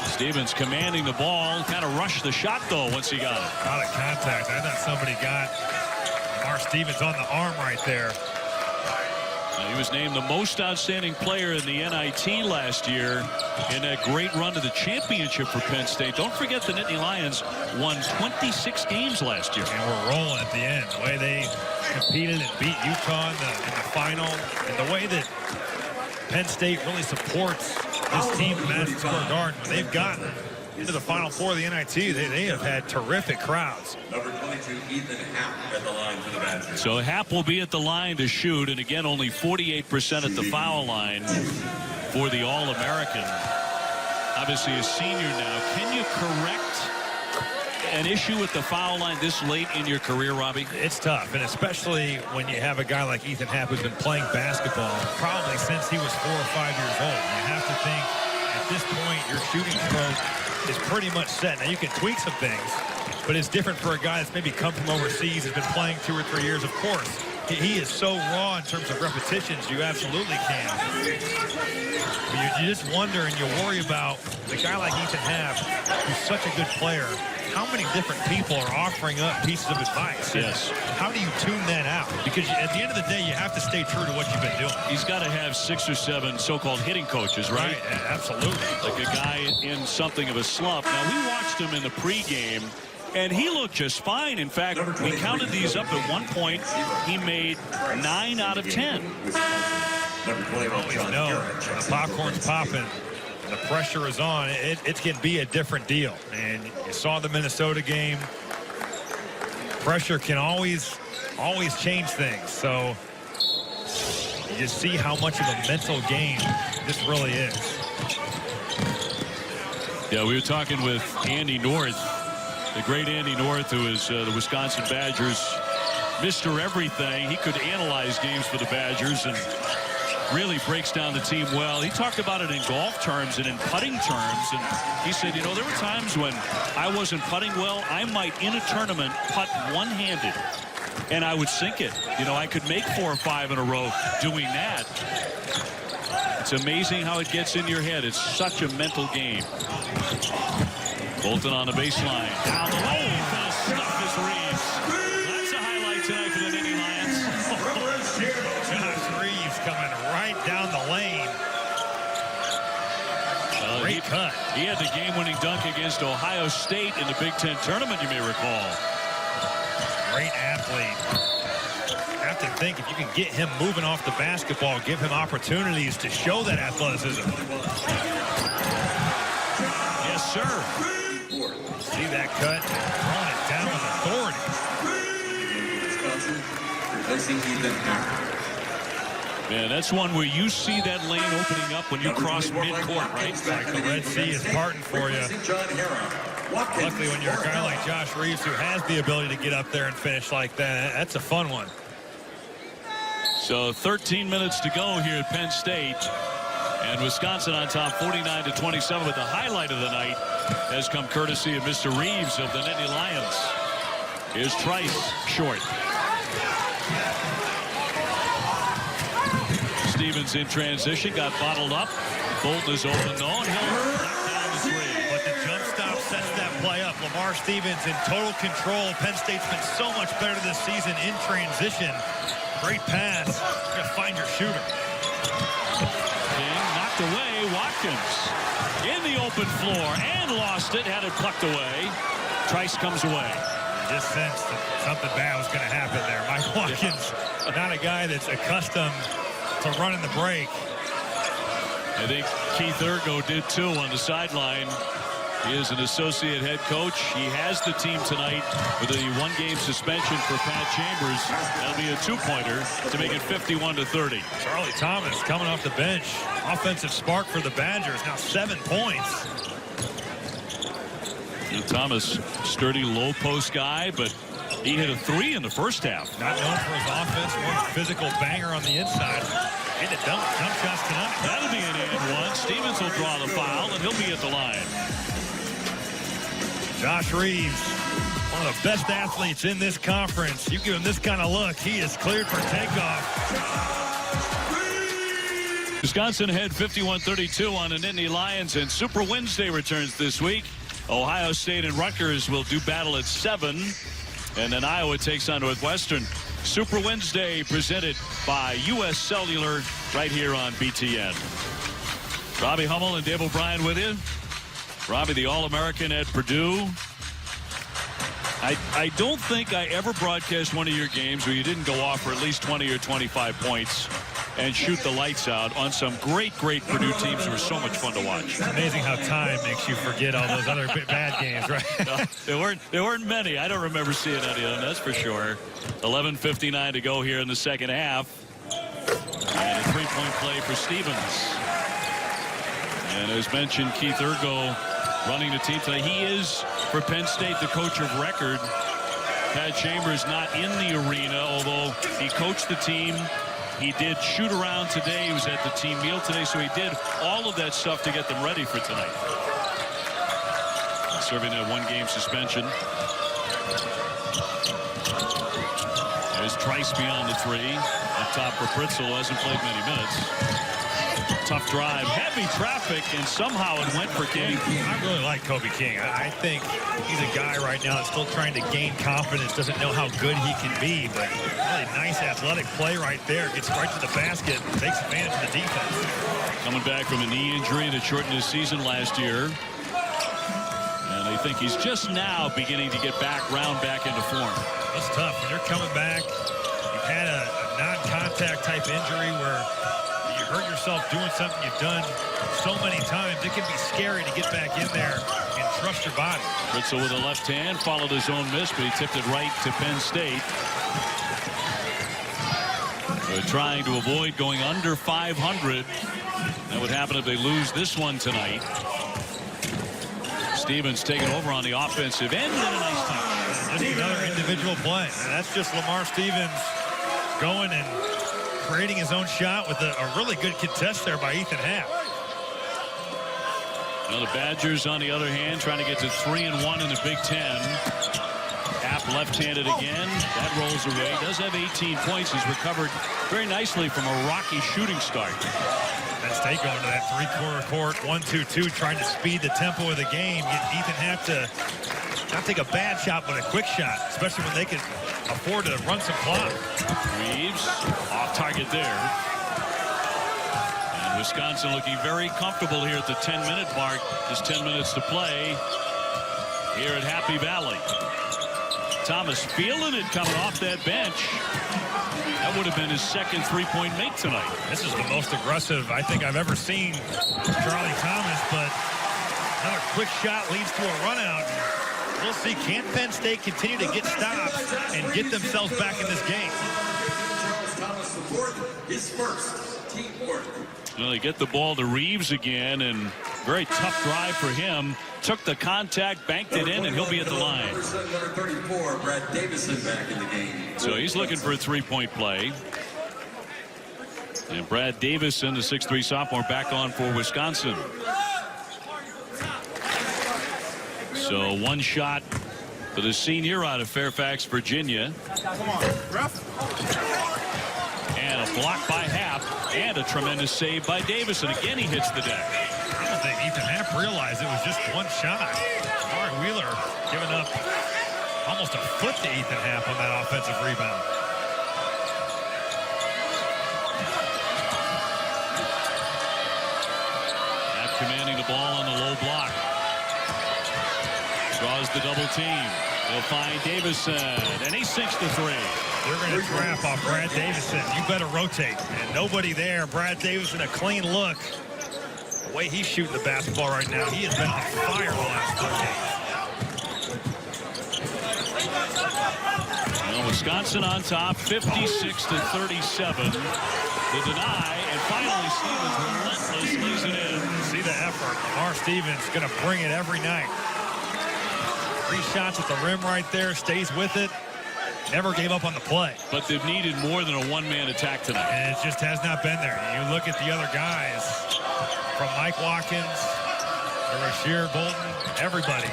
Stevens commanding the ball. Kind of rushed the shot, though, once he got it.
Out of contact. I thought somebody got Lamar Stevens on the arm right there.
He was named the most outstanding player in the NIT last year in that great run to the championship for Penn State. Don't forget the Nittany Lions won 26 games last year.
And we're rolling at the end. The way they competed and beat Utah in the final, and the way that Penn State really supports this team in Madison Square Garden. When they've gotten into the Final Four of the NIT, they have had terrific crowds.
Number 22, Ethan Happ at the line for the Badgers.
So Happ will be at the line to shoot, and again, only 48% at the foul line for the All-American. Obviously a senior now. Can you correct an issue with the foul line this late in your career, Robbie?
It's tough, and especially when you have a guy like Ethan Happ who's been playing basketball probably since he was 4 or 5 years old. You have to think at this point your shooting stroke is pretty much set. Now you can tweak some things, but it's different for a guy that's maybe come from overseas, has been playing 2 or 3 years. Of course, he is so raw in terms of repetitions, you absolutely can. But you just wonder and you worry about the guy like Ethan Happ, who's such a good player. How many different people are offering up pieces of advice?
Yes.
How do you tune that out? Because at the end of the day, you have to stay true to what you've been doing.
He's got to have 6 or 7 so-called hitting coaches, right?
Absolutely.
Like a guy in something of a slump. Now, we watched him in the pregame, and he looked just fine. In fact, we counted these up at one point. He made 9 out of 10.
Always know when the popcorn's popping, the pressure is on, it can be a different deal. And you saw the Minnesota game. Pressure can always change things. So you just see how much of a mental game this really is.
Yeah, we were talking with Andy North, the great Andy North, who is the Wisconsin Badgers Mr. Everything. He could analyze games for the Badgers and really breaks down the team well. He talked about it in golf terms and in putting terms, and he said, you know, there were times when I wasn't putting well. I might, in a tournament, putt one-handed, and I would sink it. You know, I could make 4 or 5 in a row doing that. It's amazing how it gets in your head. It's such a mental game. Bolton on the baseline. Down the lane. Stuff is Reeves. That's a highlight tonight for the Nittany Lions.
Josh Reeves coming right down the lane. Great cut.
He had the game-winning dunk against Ohio State in the Big Ten tournament, you may recall.
Great athlete. Have to think if you can get him moving off the basketball, give him opportunities to show that athleticism.
Yes, sir.
See that cut? Throwing it down with authority.
Replacing Ethan Happ.
Man, that's one where you see that lane opening up when you cross midcourt, right?
Like the Red Sea is parting for you. Luckily, when you're a guy like Josh Reeves who has the ability to get up there and finish like that, that's a fun one.
So 13 minutes to go here at Penn State. And Wisconsin on top 49-27, but the highlight of the night has come courtesy of Mr. Reeves of the Nittany Lions. Here's Trice, short. Stevens in transition, got bottled up. Bolton is open though, and he'll knock down the 3.
But the jump stop sets that play up. Lamar Stevens in total control. Penn State's been so much better this season in transition. Great pass. You gotta find your shooter.
King knocked away. Watkins in the open floor and lost it. Had it plucked away. Trice comes away.
Just sensed that something bad was going to happen there. Mike Watkins, not a guy that's accustomed to running the break.
I think Keith Ergo did too on the sideline. He is an associate head coach. He has the team tonight with a 1-game suspension for Pat Chambers. That'll be a 2-pointer to make it 51-30.
Charlie Thomas coming off the bench. Offensive spark for the Badgers. Now 7 points.
And Thomas, sturdy low post guy, but He hit a 3 in the first half.
Not known for his offense, more physical banger on the inside. And a jump shots tonight.
That'll be an and one. Stevens will draw the foul, and he'll be at the line. Josh
Reeves, one of the best athletes in this conference. You give him this kind of look, he is cleared for takeoff.
Wisconsin ahead 51-32 on the Nittany Lions, and Super Wednesday returns this week. Ohio State and Rutgers will do battle at 7, and then Iowa takes on Northwestern. Super Wednesday presented by U.S. Cellular right here on BTN. Robbie Hummel and Dave O'Brien with you. Robbie, the All-American at Purdue. I don't think I ever broadcast one of your games where you didn't go off for at least 20 or 25 points and shoot the lights out on some great Purdue teams who were so much fun to watch.
It's amazing how time makes you forget all those other bad games, right?
No, there weren't many. I don't remember seeing any of them, that's for sure. 11:59 to go here in the second half. And a three-point play for Stevens. And as mentioned, Keith Ergo running the team today. He is, for Penn State, the coach of record. Pat Chambers not in the arena, although he coached the team. He did shoot around today. He was at the team meal today, so he did all of that stuff to get them ready for tonight. Serving that one-game suspension. There's Trice beyond the three. Up top for Pritzl, who hasn't played many minutes. Tough drive, heavy traffic, and somehow it went for King.
I really like Kobe King. I think he's a guy right now that's still trying to gain confidence, doesn't know how good he can be, but really nice athletic play right there. Gets right to the basket, takes advantage of the defense.
Coming back from a knee injury that shortened his season last year. And I think he's just now beginning to get round back into form.
It's tough. When you're coming back, you've had a non-contact type injury where you hurt yourself doing something you've done so many times. It can be scary to get back in there and trust your body.
Pritzl with a left hand followed his own miss, but he tipped it right to Penn State. They're trying to avoid going under 500. That would happen if they lose this one tonight. Stevens taking over on the offensive end, and a nice touch.
Just another individual play. And that's just Lamar Stevens going and creating his own shot with a really good contest there by Ethan Happ.
Now the Badgers, on the other hand, trying to get to 3-1 in the Big Ten. Happ left-handed again. That rolls away. Does have 18 points. He's recovered very nicely from a rocky shooting start.
Penn State going to that three-quarter court 1-2-2, trying to speed the tempo of the game. Get Ethan Happ to not take a bad shot, but a quick shot, especially when they can afford to run some clock.
Reeves off target there. And Wisconsin looking very comfortable here at the 10-minute mark. Just 10 minutes to play here at Happy Valley. Thomas feeling it coming off that bench. That would have been his second three-point make tonight.
This is the most aggressive I think I've ever seen Charlie Thomas, but another quick shot leads to a run out. We'll see, can Penn State continue to get stops and get themselves back in this game?
Thomas the fourth, his first team work.
Well, they get the ball to Reeves again, and very tough drive for him. Took the contact, banked it in, and he'll be at the line.
Number 34, Brad Davison back in the game.
So he's looking for a three-point play. And Brad Davison, the 6'3" sophomore, back on for Wisconsin. So one shot for the senior out of Fairfax, Virginia.
Come on, ref.
And a block by Happ, and a tremendous save by Davison. Again, he hits the deck.
I don't think Ethan Happ realized it was just one shot. Lauren Wheeler giving up almost a foot to Ethan Happ on that offensive rebound.
Happ commanding the ball on the low block. Draws the double team. They'll find Davison, and he sinks the three.
They're going to trap off Brad Davison. You better rotate. And nobody there. Brad Davison, a clean look. The way he's shooting the basketball right now, he has been on fire the last 4 games.
Well, Wisconsin on top, 56-37. The deny, and finally Stevens relentless lays it in.
See the effort. Lamar Stevens going to bring it every night. 3 shots at the rim right there, stays with it. never gave up on the play.
But they've needed more than a one-man attack tonight.
And it just has not been there. You look at the other guys, from Mike Watkins to Rasheer Bolton, everybody.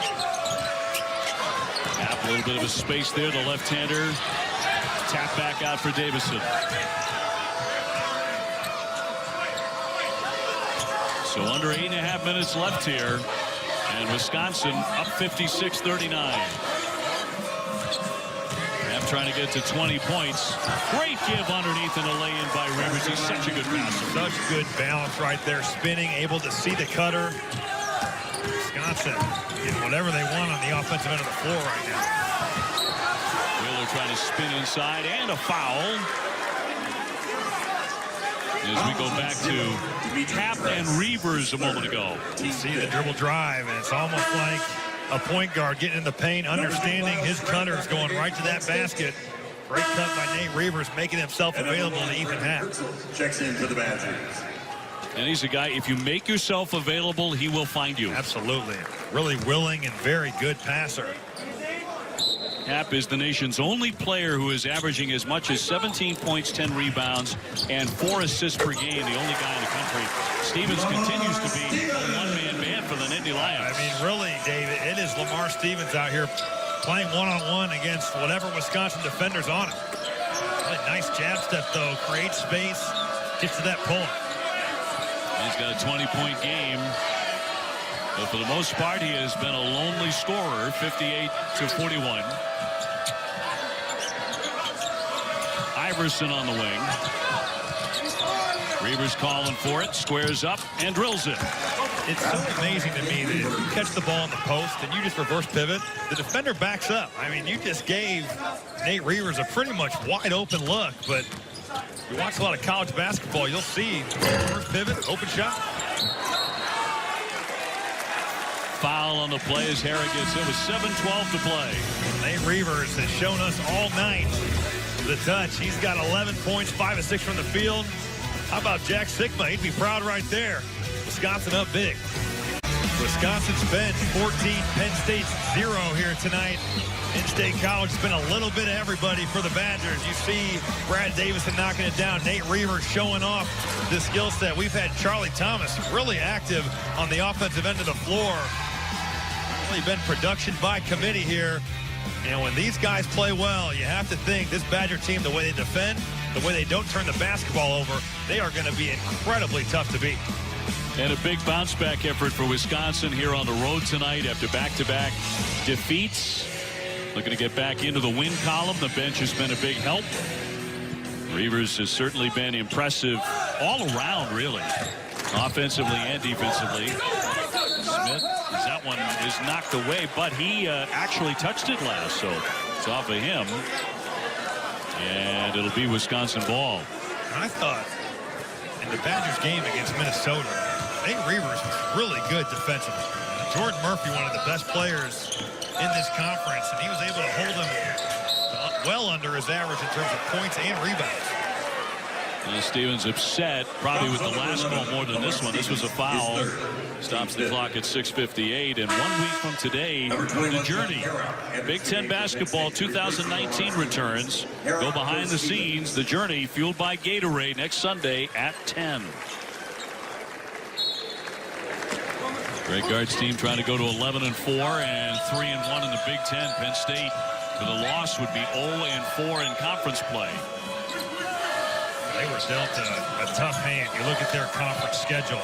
Half a little bit of a space there. The left-hander tap back out for Davison. So under 8.5 minutes left here. And Wisconsin up 56-39. Half trying to get to 20 points. Great give underneath and a lay-in by Rivers. He's such a good passer.
Such good balance right there. Spinning, able to see the cutter. Wisconsin getting whatever they want on the offensive end of the floor right now.
Wheeler trying to spin inside and a foul. As we go back to Cap and Reavers a moment ago.
You see the dribble drive, and it's almost like a point guard getting in the paint, understanding his cutters going right to that basket. Great cut by Nate Reavers, making himself available to Ethan Happ.
Checks in for the Badgers.
And he's a guy, if you make yourself available, he will find you.
Absolutely. Really willing and very good passer.
Happ is the nation's only player who is averaging as much as 17 points, 10 rebounds, and 4 assists per game. The only guy in the country. Stevens continues to be a one-man band for the Nittany Lions.
I mean, really, David, it is Lamar Stevens out here playing one-on-one against whatever Wisconsin defenders on him. Really nice jab step, though. Creates space, gets to that pull.
He's got a 20-point game. But for the most part, he has been a lonely scorer, 58-41. Iverson on the wing. Reavers calling for it, squares up, and drills it.
It's so amazing to me that if you catch the ball in the post and you just reverse pivot, the defender backs up. I mean, you just gave Nate Reavers a pretty much wide open look, but you watch a lot of college basketball, you'll see reverse pivot, open shot.
Foul on the play as Harrod gets it with 7:12 to play.
Nate Reavers has shown us all night the touch. He's got 11 points, 5 of 6 from the field. How about Jack Sikma? He'd be proud right there. Wisconsin up big. Wisconsin's bench 14, Penn State's 0 here tonight. In-state college has been a little bit of everybody for the Badgers. You see Brad Davison knocking it down. Nate Reavers showing off the skill set. We've had Charlie Thomas really active on the offensive end of the floor. Really been production by committee here. And when these guys play well, you have to think this Badger team, the way they defend, the way they don't turn the basketball over, they are going to be incredibly tough to beat.
And a big bounce-back effort for Wisconsin here on the road tonight after back-to-back defeats. Looking to get back into the win column. The bench has been a big help. Reavers has certainly been impressive all around, really, offensively and defensively. Smith, that one is knocked away, but he actually touched it last, so it's off of him. And it'll be Wisconsin ball.
I thought in the Badgers game against Minnesota, Nate Reavers was really good defensively. Jordan Murphy, one of the best players in this conference, and he was able to hold him well under his average in terms of points and rebounds.
Stevens upset, probably with the last call more than this one. This was a foul. Stops the clock at 6:58. And 1 week from today, the Journey. Big Ten basketball 2019 returns. Go behind the scenes. The Journey, fueled by Gatorade, next Sunday at 10. Greg Gard's team trying to go to 11-4 and 3-1 in the Big Ten. Penn State, with a loss, would be 0-4 in conference play.
They were dealt a tough hand. You look at their conference schedule.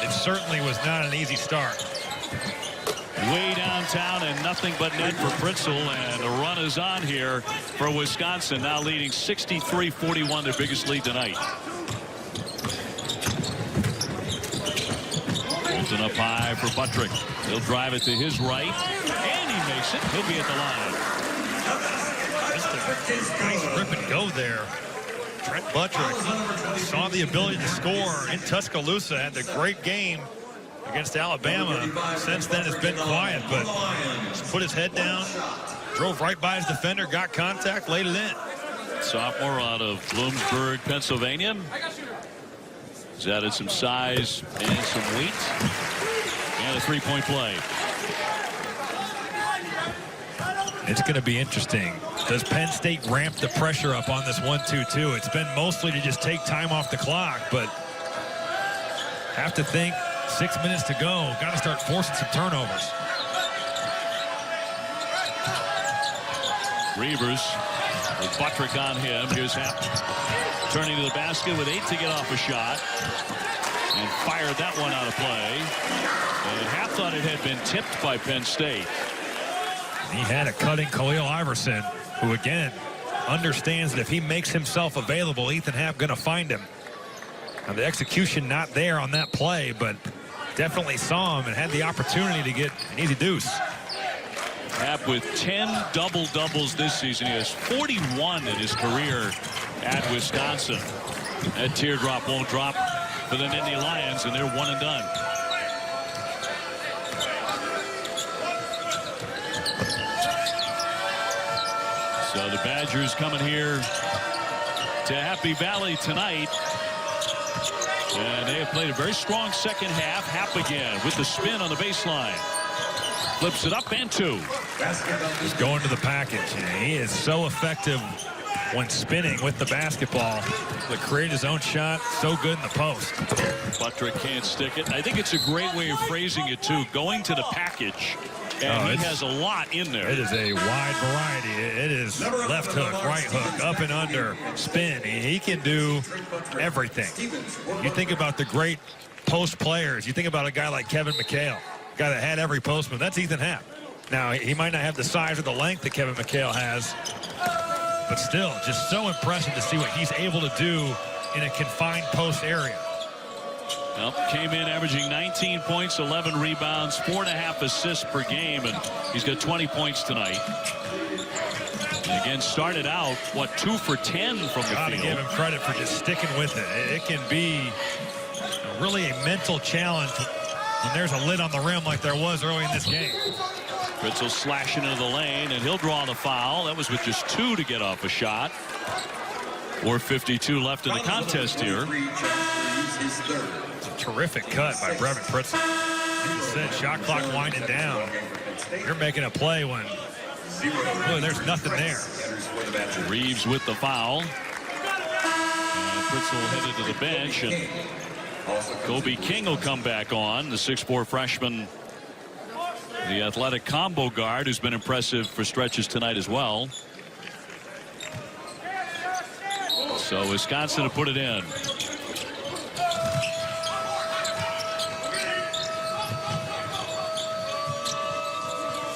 It certainly was not an easy start.
Way downtown and nothing but net for Pritzel, and the run is on here for Wisconsin, now leading 63-41, their biggest lead tonight. Bolton up high for Buttrick. He'll drive it to his right, and he makes it. He'll be at the line.
Just a nice rip and go there. Trent Buttrick saw the ability to score in Tuscaloosa, had the great game against Alabama. Since then, it's been quiet, but just put his head down, drove right by his defender, got contact, laid it in.
Sophomore out of Bloomsburg, Pennsylvania. He's added some size and some weight. And a three-point play.
It's going to be interesting Does Penn State ramp the pressure up on this 1-2-2? It's been mostly to just take time off the clock, but have to think 6 minutes to go. Got to start forcing some turnovers.
Reavers with Buttrick on him. Here's Happ turning to the basket with 8 to get off a shot. And fired that one out of play. And Happ thought it had been tipped by Penn State.
He had a cutting Khalil Iverson, who again understands that if he makes himself available, Ethan Happ going to find him. Now the execution not there on that play, but definitely saw him and had the opportunity to get an easy deuce.
Happ with 10 double-doubles this season. He has 41 in his career at Wisconsin. That teardrop won't drop for the Nittany Lions, and they're one and done. So the Badgers coming here to Happy Valley tonight. And they have played a very strong second half. Happ again with the spin on the baseline. Flips it up and 2.
Just going to the package. He is so effective when spinning with the basketball. To create his own shot. So good in the post.
Buttrick can't stick it. I think it's a great way of phrasing it, too. Going to the package. And he has a lot in there.
It is a wide variety. It is left hook, right hook, up and under, spin. He can do everything. You think about the great post players. You think about a guy like Kevin McHale, a guy that had every post move. That's Ethan Happ. Now, he might not have the size or the length that Kevin McHale has, but still, just so impressive to see what he's able to do in a confined post area.
Well, came in averaging 19 points, 11 rebounds, 4.5 assists per game, and he's got 20 points tonight. And again, started out, what, 2 for 10 from the field.
Gotta give him credit for just sticking with it. It can be really a mental challenge when there's a lid on the rim like there was early in this game.
Fritzl slashing into the lane, and he'll draw the foul. That was with just 2 to get off a shot. 4:52 left in the contest here.
Terrific cut by Brevin Fritzl. Like you said, shot clock winding down. You're making a play when really there's nothing there.
Reeves with the foul. And Fritzl headed to the bench, and Kobe King will come back on, the 6'4" freshman, the athletic combo guard, who's been impressive for stretches tonight as well. So Wisconsin to put it in.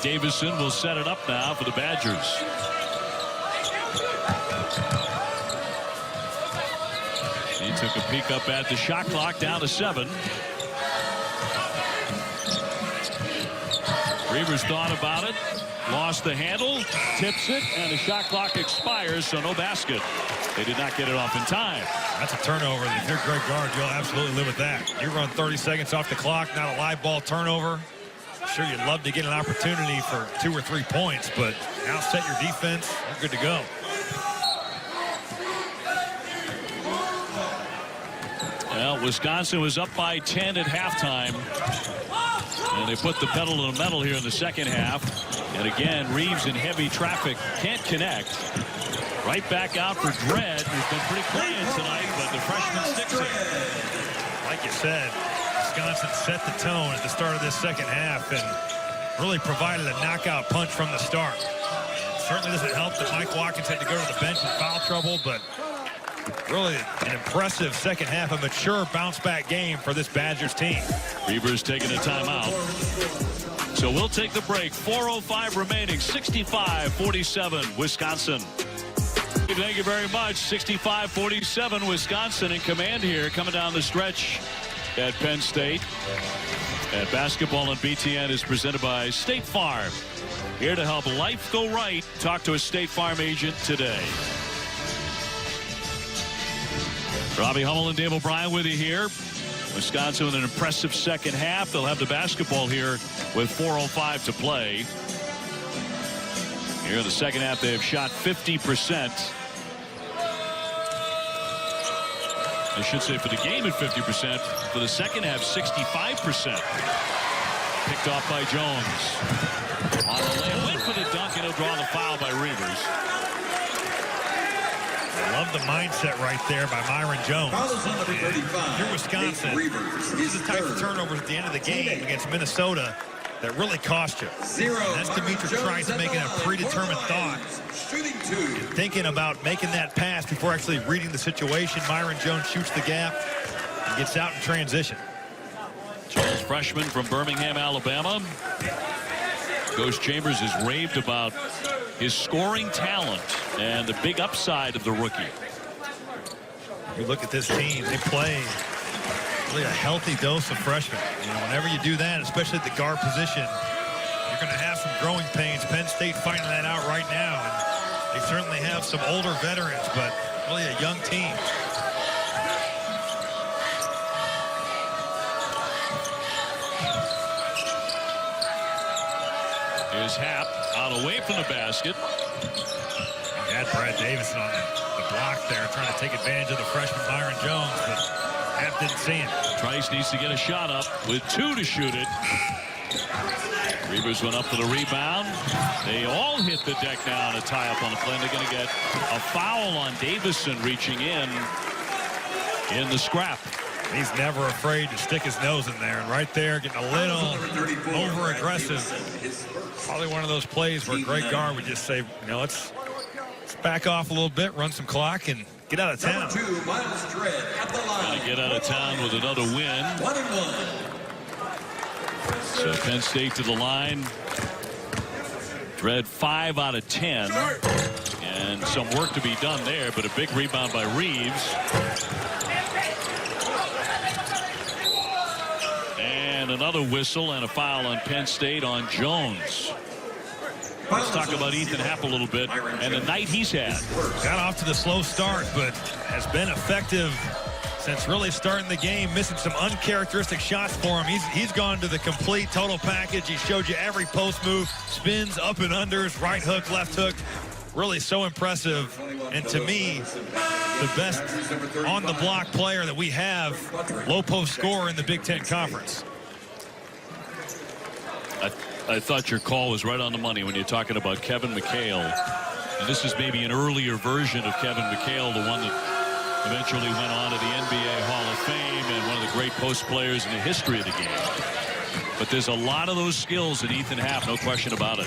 Davison will set it up now for the Badgers. He took a peek up at the shot clock, down to 7. Reavers thought about it, lost the handle, tips it, and the shot clock expires, so no basket. They did not get it off in time.
That's a turnover. If you're Greg Gard, you'll absolutely live with that. You run 30 seconds off the clock, not a live ball turnover. Sure, you'd love to get an opportunity for 2 or 3 points, but now set your defense, you're good to go.
Well, Wisconsin was up by 10 at halftime, and they put the pedal to the metal here in the second half. And again, Reeves in heavy traffic can't connect. Right back out for Dredd, who's been pretty quiet tonight, but the freshman sticks it.
Like you said, Wisconsin set the tone at the start of this second half and really provided a knockout punch from the start. It certainly doesn't help that Mike Watkins had to go to the bench in foul trouble, but really an impressive second half, a mature bounce-back game for this Badgers team.
Reavers taking a timeout. So we'll take the break. 4:05 remaining, 65-47, Wisconsin. Thank you very much. 65-47, Wisconsin in command here, coming down the stretch at Penn State. And basketball on BTN is presented by State Farm. Here to help life go right. Talk to a State Farm agent today. Robbie Hummel and Dave O'Brien with you here. Wisconsin with an impressive second half. They'll have the basketball here with 4:05 to play. Here in the second half, they have shot 50%. I should say for the game at 50%. For the second half, 65%. Picked off by Jones. On the lane, went for the dunk and he'll draw the foul by Reavers.
I love the mindset right there by Myron Jones. If you're Wisconsin, this is the type of turnovers at the end of the game against Minnesota that really cost you. And that's Demetric Trice making a predetermined thought. Thinking about making that pass before actually reading the situation. Myron Jones shoots the gap and gets out in transition.
Jones, freshman from Birmingham, Alabama. Coach Chambers has raved about his scoring talent and the big upside of the rookie.
You look at this team, they play really a healthy dose of freshmen. You know, whenever you do that, especially at the guard position, you're going to have some growing pains. Penn State finding that out right now. And they certainly have some older veterans, but really a young team.
Here's Happ out away from the basket.
He had Brad Davison on the block there, trying to take advantage of the freshman Myron Jones, but Happ didn't see him.
Trice needs to get a shot up with 2 to shoot it. Reavers went up for the rebound. They all hit the deck now to tie up on the play. They're going to get a foul on Davison reaching in the scrap.
He's never afraid to stick his nose in there, and right there getting a little over aggressive. Probably one of those plays where Greg Gard would just say, you know, let's back off a little bit, run some clock, and get out of town.
Going to get out of town with another win. 1-1. So Penn State to the line. Dredd 5 out of 10. And some work to be done there, but a big rebound by Reeves. And another whistle and a foul on Penn State on Jones. Let's talk about Ethan Happ a little bit and the night he's had.
Got off to the slow start, but has been effective since really starting the game, missing some uncharacteristic shots for him. He's gone to the complete total package. He showed you every post move, spins, up and unders, right hook, left hook. Really so impressive. And to me, the best on the block player that we have, low post scorer in the Big Ten Conference.
I thought your call was right on the money when you're talking about Kevin McHale. And this is maybe an earlier version of Kevin McHale, the one that eventually went on to the NBA Hall of Fame and one of the great post players in the history of the game. But there's a lot of those skills in Ethan Happ, no question about it.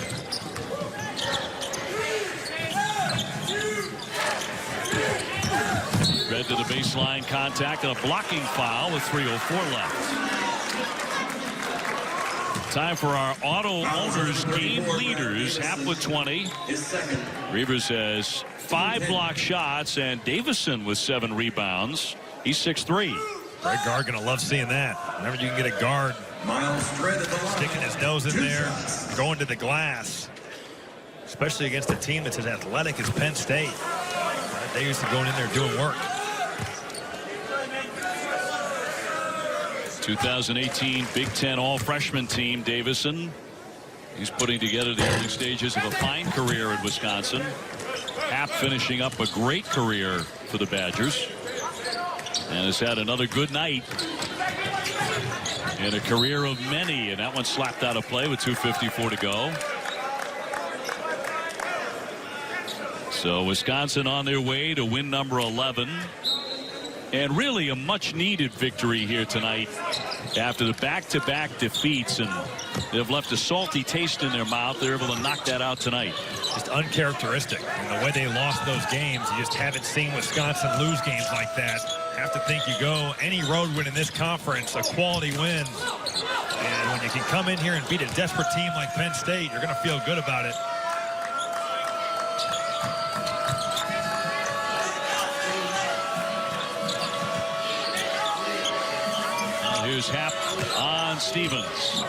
Dredd to the baseline, contact and a blocking foul with 3:04 left. Time for our auto owners game leaders. Happ with 20. Reavers has 5 block shots, and Davison with 7 rebounds. He's 6'3".
Greg Gard gonna love seeing that. Whenever you can get a guard sticking his nose in there, going to the glass, especially against a team that's as athletic as Penn State. They used to going in there doing work.
2018 Big Ten all-freshman team, Davison. He's putting together the early stages of a fine career at Wisconsin. Happ finishing up a great career for the Badgers. And has had another good night in a career of many. And that one slapped out of play with 2:54 to go. So Wisconsin on their way to win number 11. And really a much-needed victory here tonight after the back-to-back defeats, and they've left a salty taste in their mouth. They're able to knock that out tonight.
Just uncharacteristic. And the way they lost those games, you just haven't seen Wisconsin lose games like that. Have to think you go any road win in this conference, a quality win. And when you can come in here and beat a desperate team like Penn State, you're going to feel good about it.
Here's Happ on Stevens.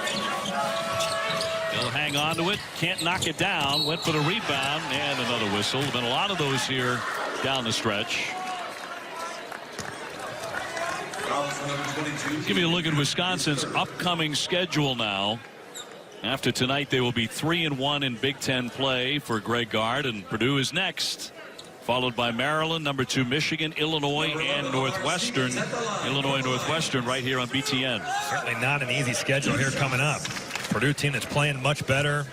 He'll hang on to it. Can't knock it down. Went for the rebound and another whistle. There's been a lot of those here down the stretch. Give me a look at Wisconsin's upcoming schedule now. After tonight, they will be 3-1 in Big Ten play for Greg Gard, and Purdue is next, followed by Maryland, number 2 Michigan, Illinois, and Northwestern. Illinois, Northwestern right here on BTN.
Certainly not an easy schedule here coming up. Purdue team that's playing much better.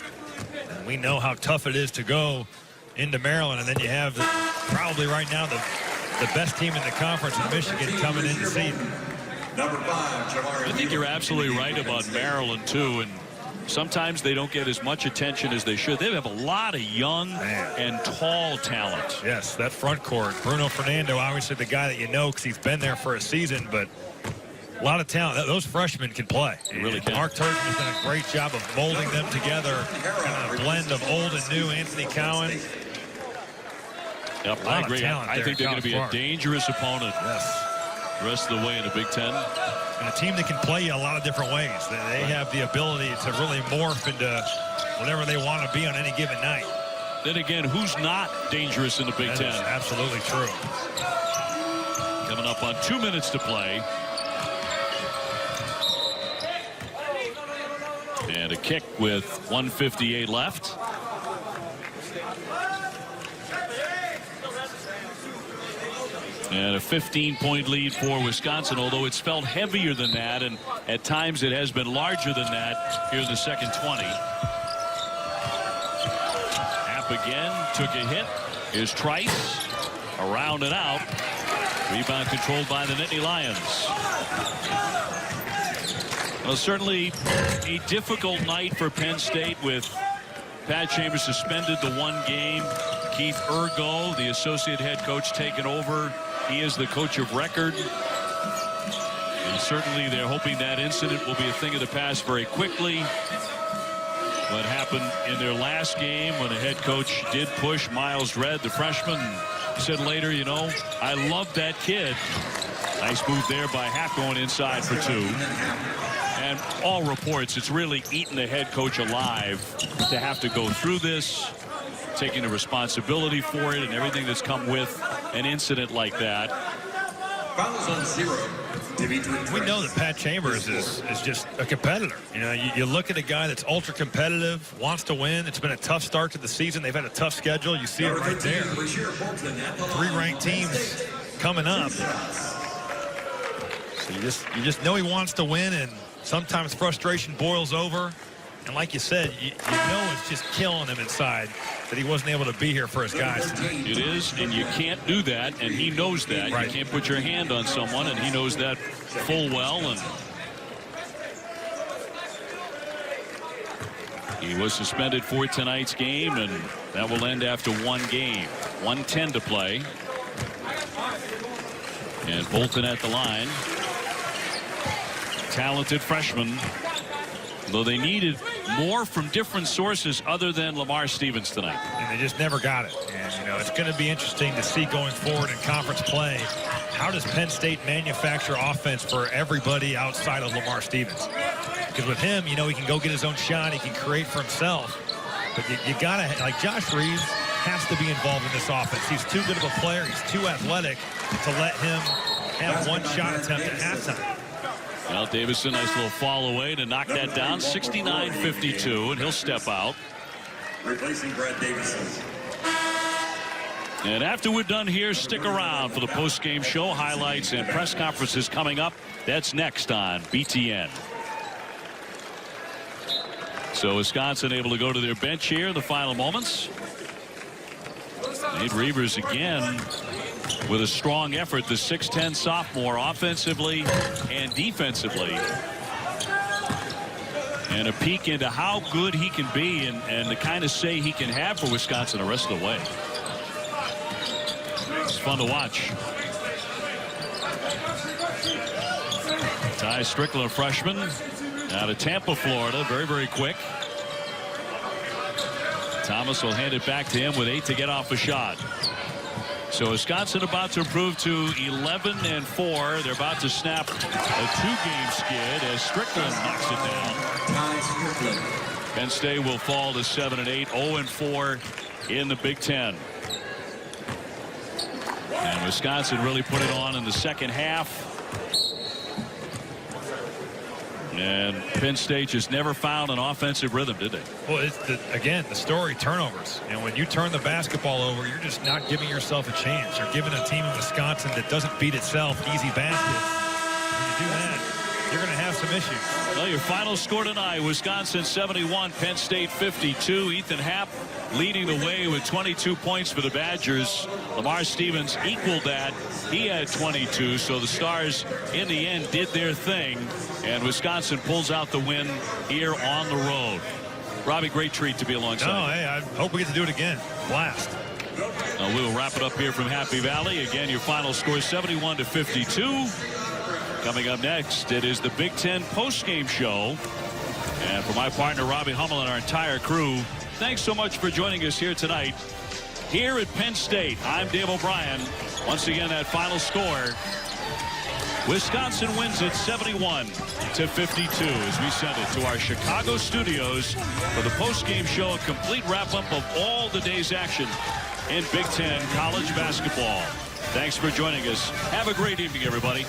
And we know how tough it is to go into Maryland, and then you have probably right now the best team in the conference in Michigan coming in to see them.
Number 5, Jamari.
I think you're absolutely right about Maryland, too. And sometimes they don't get as much attention as they should. They have a lot of young and tall talent.
Yes, that front court. Bruno Fernando, obviously the guy that you know because he's been there for a season, but a lot of talent. Those freshmen can play.
They really can.
Mark Turgeon has done a great job of molding them together. Kind of a blend of old and new. Anthony Cowan.
Yep, I agree. I think they're going to be a dangerous opponent.
Yes.
The rest of the way in the Big Ten.
And a team that can play you a lot of different ways. They have the ability to really morph into whatever they want to be on any given night.
Then again, who's not dangerous in the Big Ten?
That is absolutely true.
Coming up on 2 minutes to play. And a kick with 1:58 left. And a 15-point lead for Wisconsin, although it's felt heavier than that, and at times it has been larger than that here in the second 20. App again, took a hit. Here's Trice, around and out. Rebound controlled by the Nittany Lions. Well, certainly a difficult night for Penn State with Pat Chambers suspended the one game. Keith Ergo, the associate head coach, taken over. He is the coach of record. And certainly they're hoping that incident will be a thing of the past very quickly. What happened in their last game when the head coach did push Miles Dredd, the freshman, said later, you know, I love that kid. Nice move there by Hack going inside for 2. And all reports, it's really eaten the head coach alive to have to go through this, taking the responsibility for it and everything that's come with an incident like that.
Fouls on 0.
We know that Pat Chambers is just a competitor. You know, you look at a guy that's ultra competitive, wants to win. It's been a tough start to the season. They've had a tough schedule. You see it right there. 3 ranked teams coming up. So you just know he wants to win, and sometimes frustration boils over. And like you said, you know it's just killing him inside that he wasn't able to be here for his guys tonight.
It is, and you can't do that, and he knows that. Right. You can't put your hand on someone, and he knows that full well. And he was suspended for tonight's game, and that will end after 1 game. 1:10 to play. And Bolton at the line. Talented freshman. Though they needed more from different sources other than Lamar Stevens tonight.
And they just never got it. And, you know, it's going to be interesting to see going forward in conference play. How does Penn State manufacture offense for everybody outside of Lamar Stevens? Because with him, you know, he can go get his own shot. He can create for himself. But you got to, like Josh Reeves has to be involved in this offense. He's too good of a player. He's too athletic to let him have one shot attempt at halftime.
Well, Davison, nice little fall away to knock that down. 69-52, and he'll step out.
Replacing Brad Davison.
And after we're done here, stick around for the post-game show. Highlights and press conferences coming up. That's next on BTN. So Wisconsin able to go to their bench here in the final moments. Nate Reavers again with a strong effort, the 6'10 sophomore, offensively and defensively. And a peek into how good he can be and the kind of say he can have for Wisconsin the rest of the way. It's fun to watch. Ty Strickler, freshman, out of Tampa, Florida. Very, very quick. Thomas will hand it back to him with 8 to get off a shot. So Wisconsin about to improve to 11-4. They're about to snap a 2-game skid as Strickland knocks it down. Penn State will fall to 7-8, 0-4 in the Big Ten. And Wisconsin really put it on in the second half. And Penn State just never found an offensive rhythm, did they?
Well, it's again, the story, turnovers. And when you turn the basketball over, you're just not giving yourself a chance. You're giving a team in Wisconsin that doesn't beat itself easy baskets. When you do that, you're going to have some issues.
Well, your final score tonight, Wisconsin 71, Penn State 52. Ethan Happ leading the way with 22 points for the Badgers. Lamar Stevens equaled that. He had 22, so the Stars in the end did their thing, and Wisconsin pulls out the win here on the road. Robbie, great treat to be alongside.
Oh, hey, I hope we get to do it again. Blast.
We will wrap it up here from Happy Valley. Again, your final score 71-52. Coming up next, it is the Big Ten postgame show. And for my partner, Robbie Hummel, and our entire crew, thanks so much for joining us here tonight. Here at Penn State, I'm Dave O'Brien. Once again, that final score. Wisconsin wins it 71-52 as we send it to our Chicago studios for the postgame show, a complete wrap-up of all the day's action in Big Ten college basketball. Thanks for joining us. Have a great evening, everybody.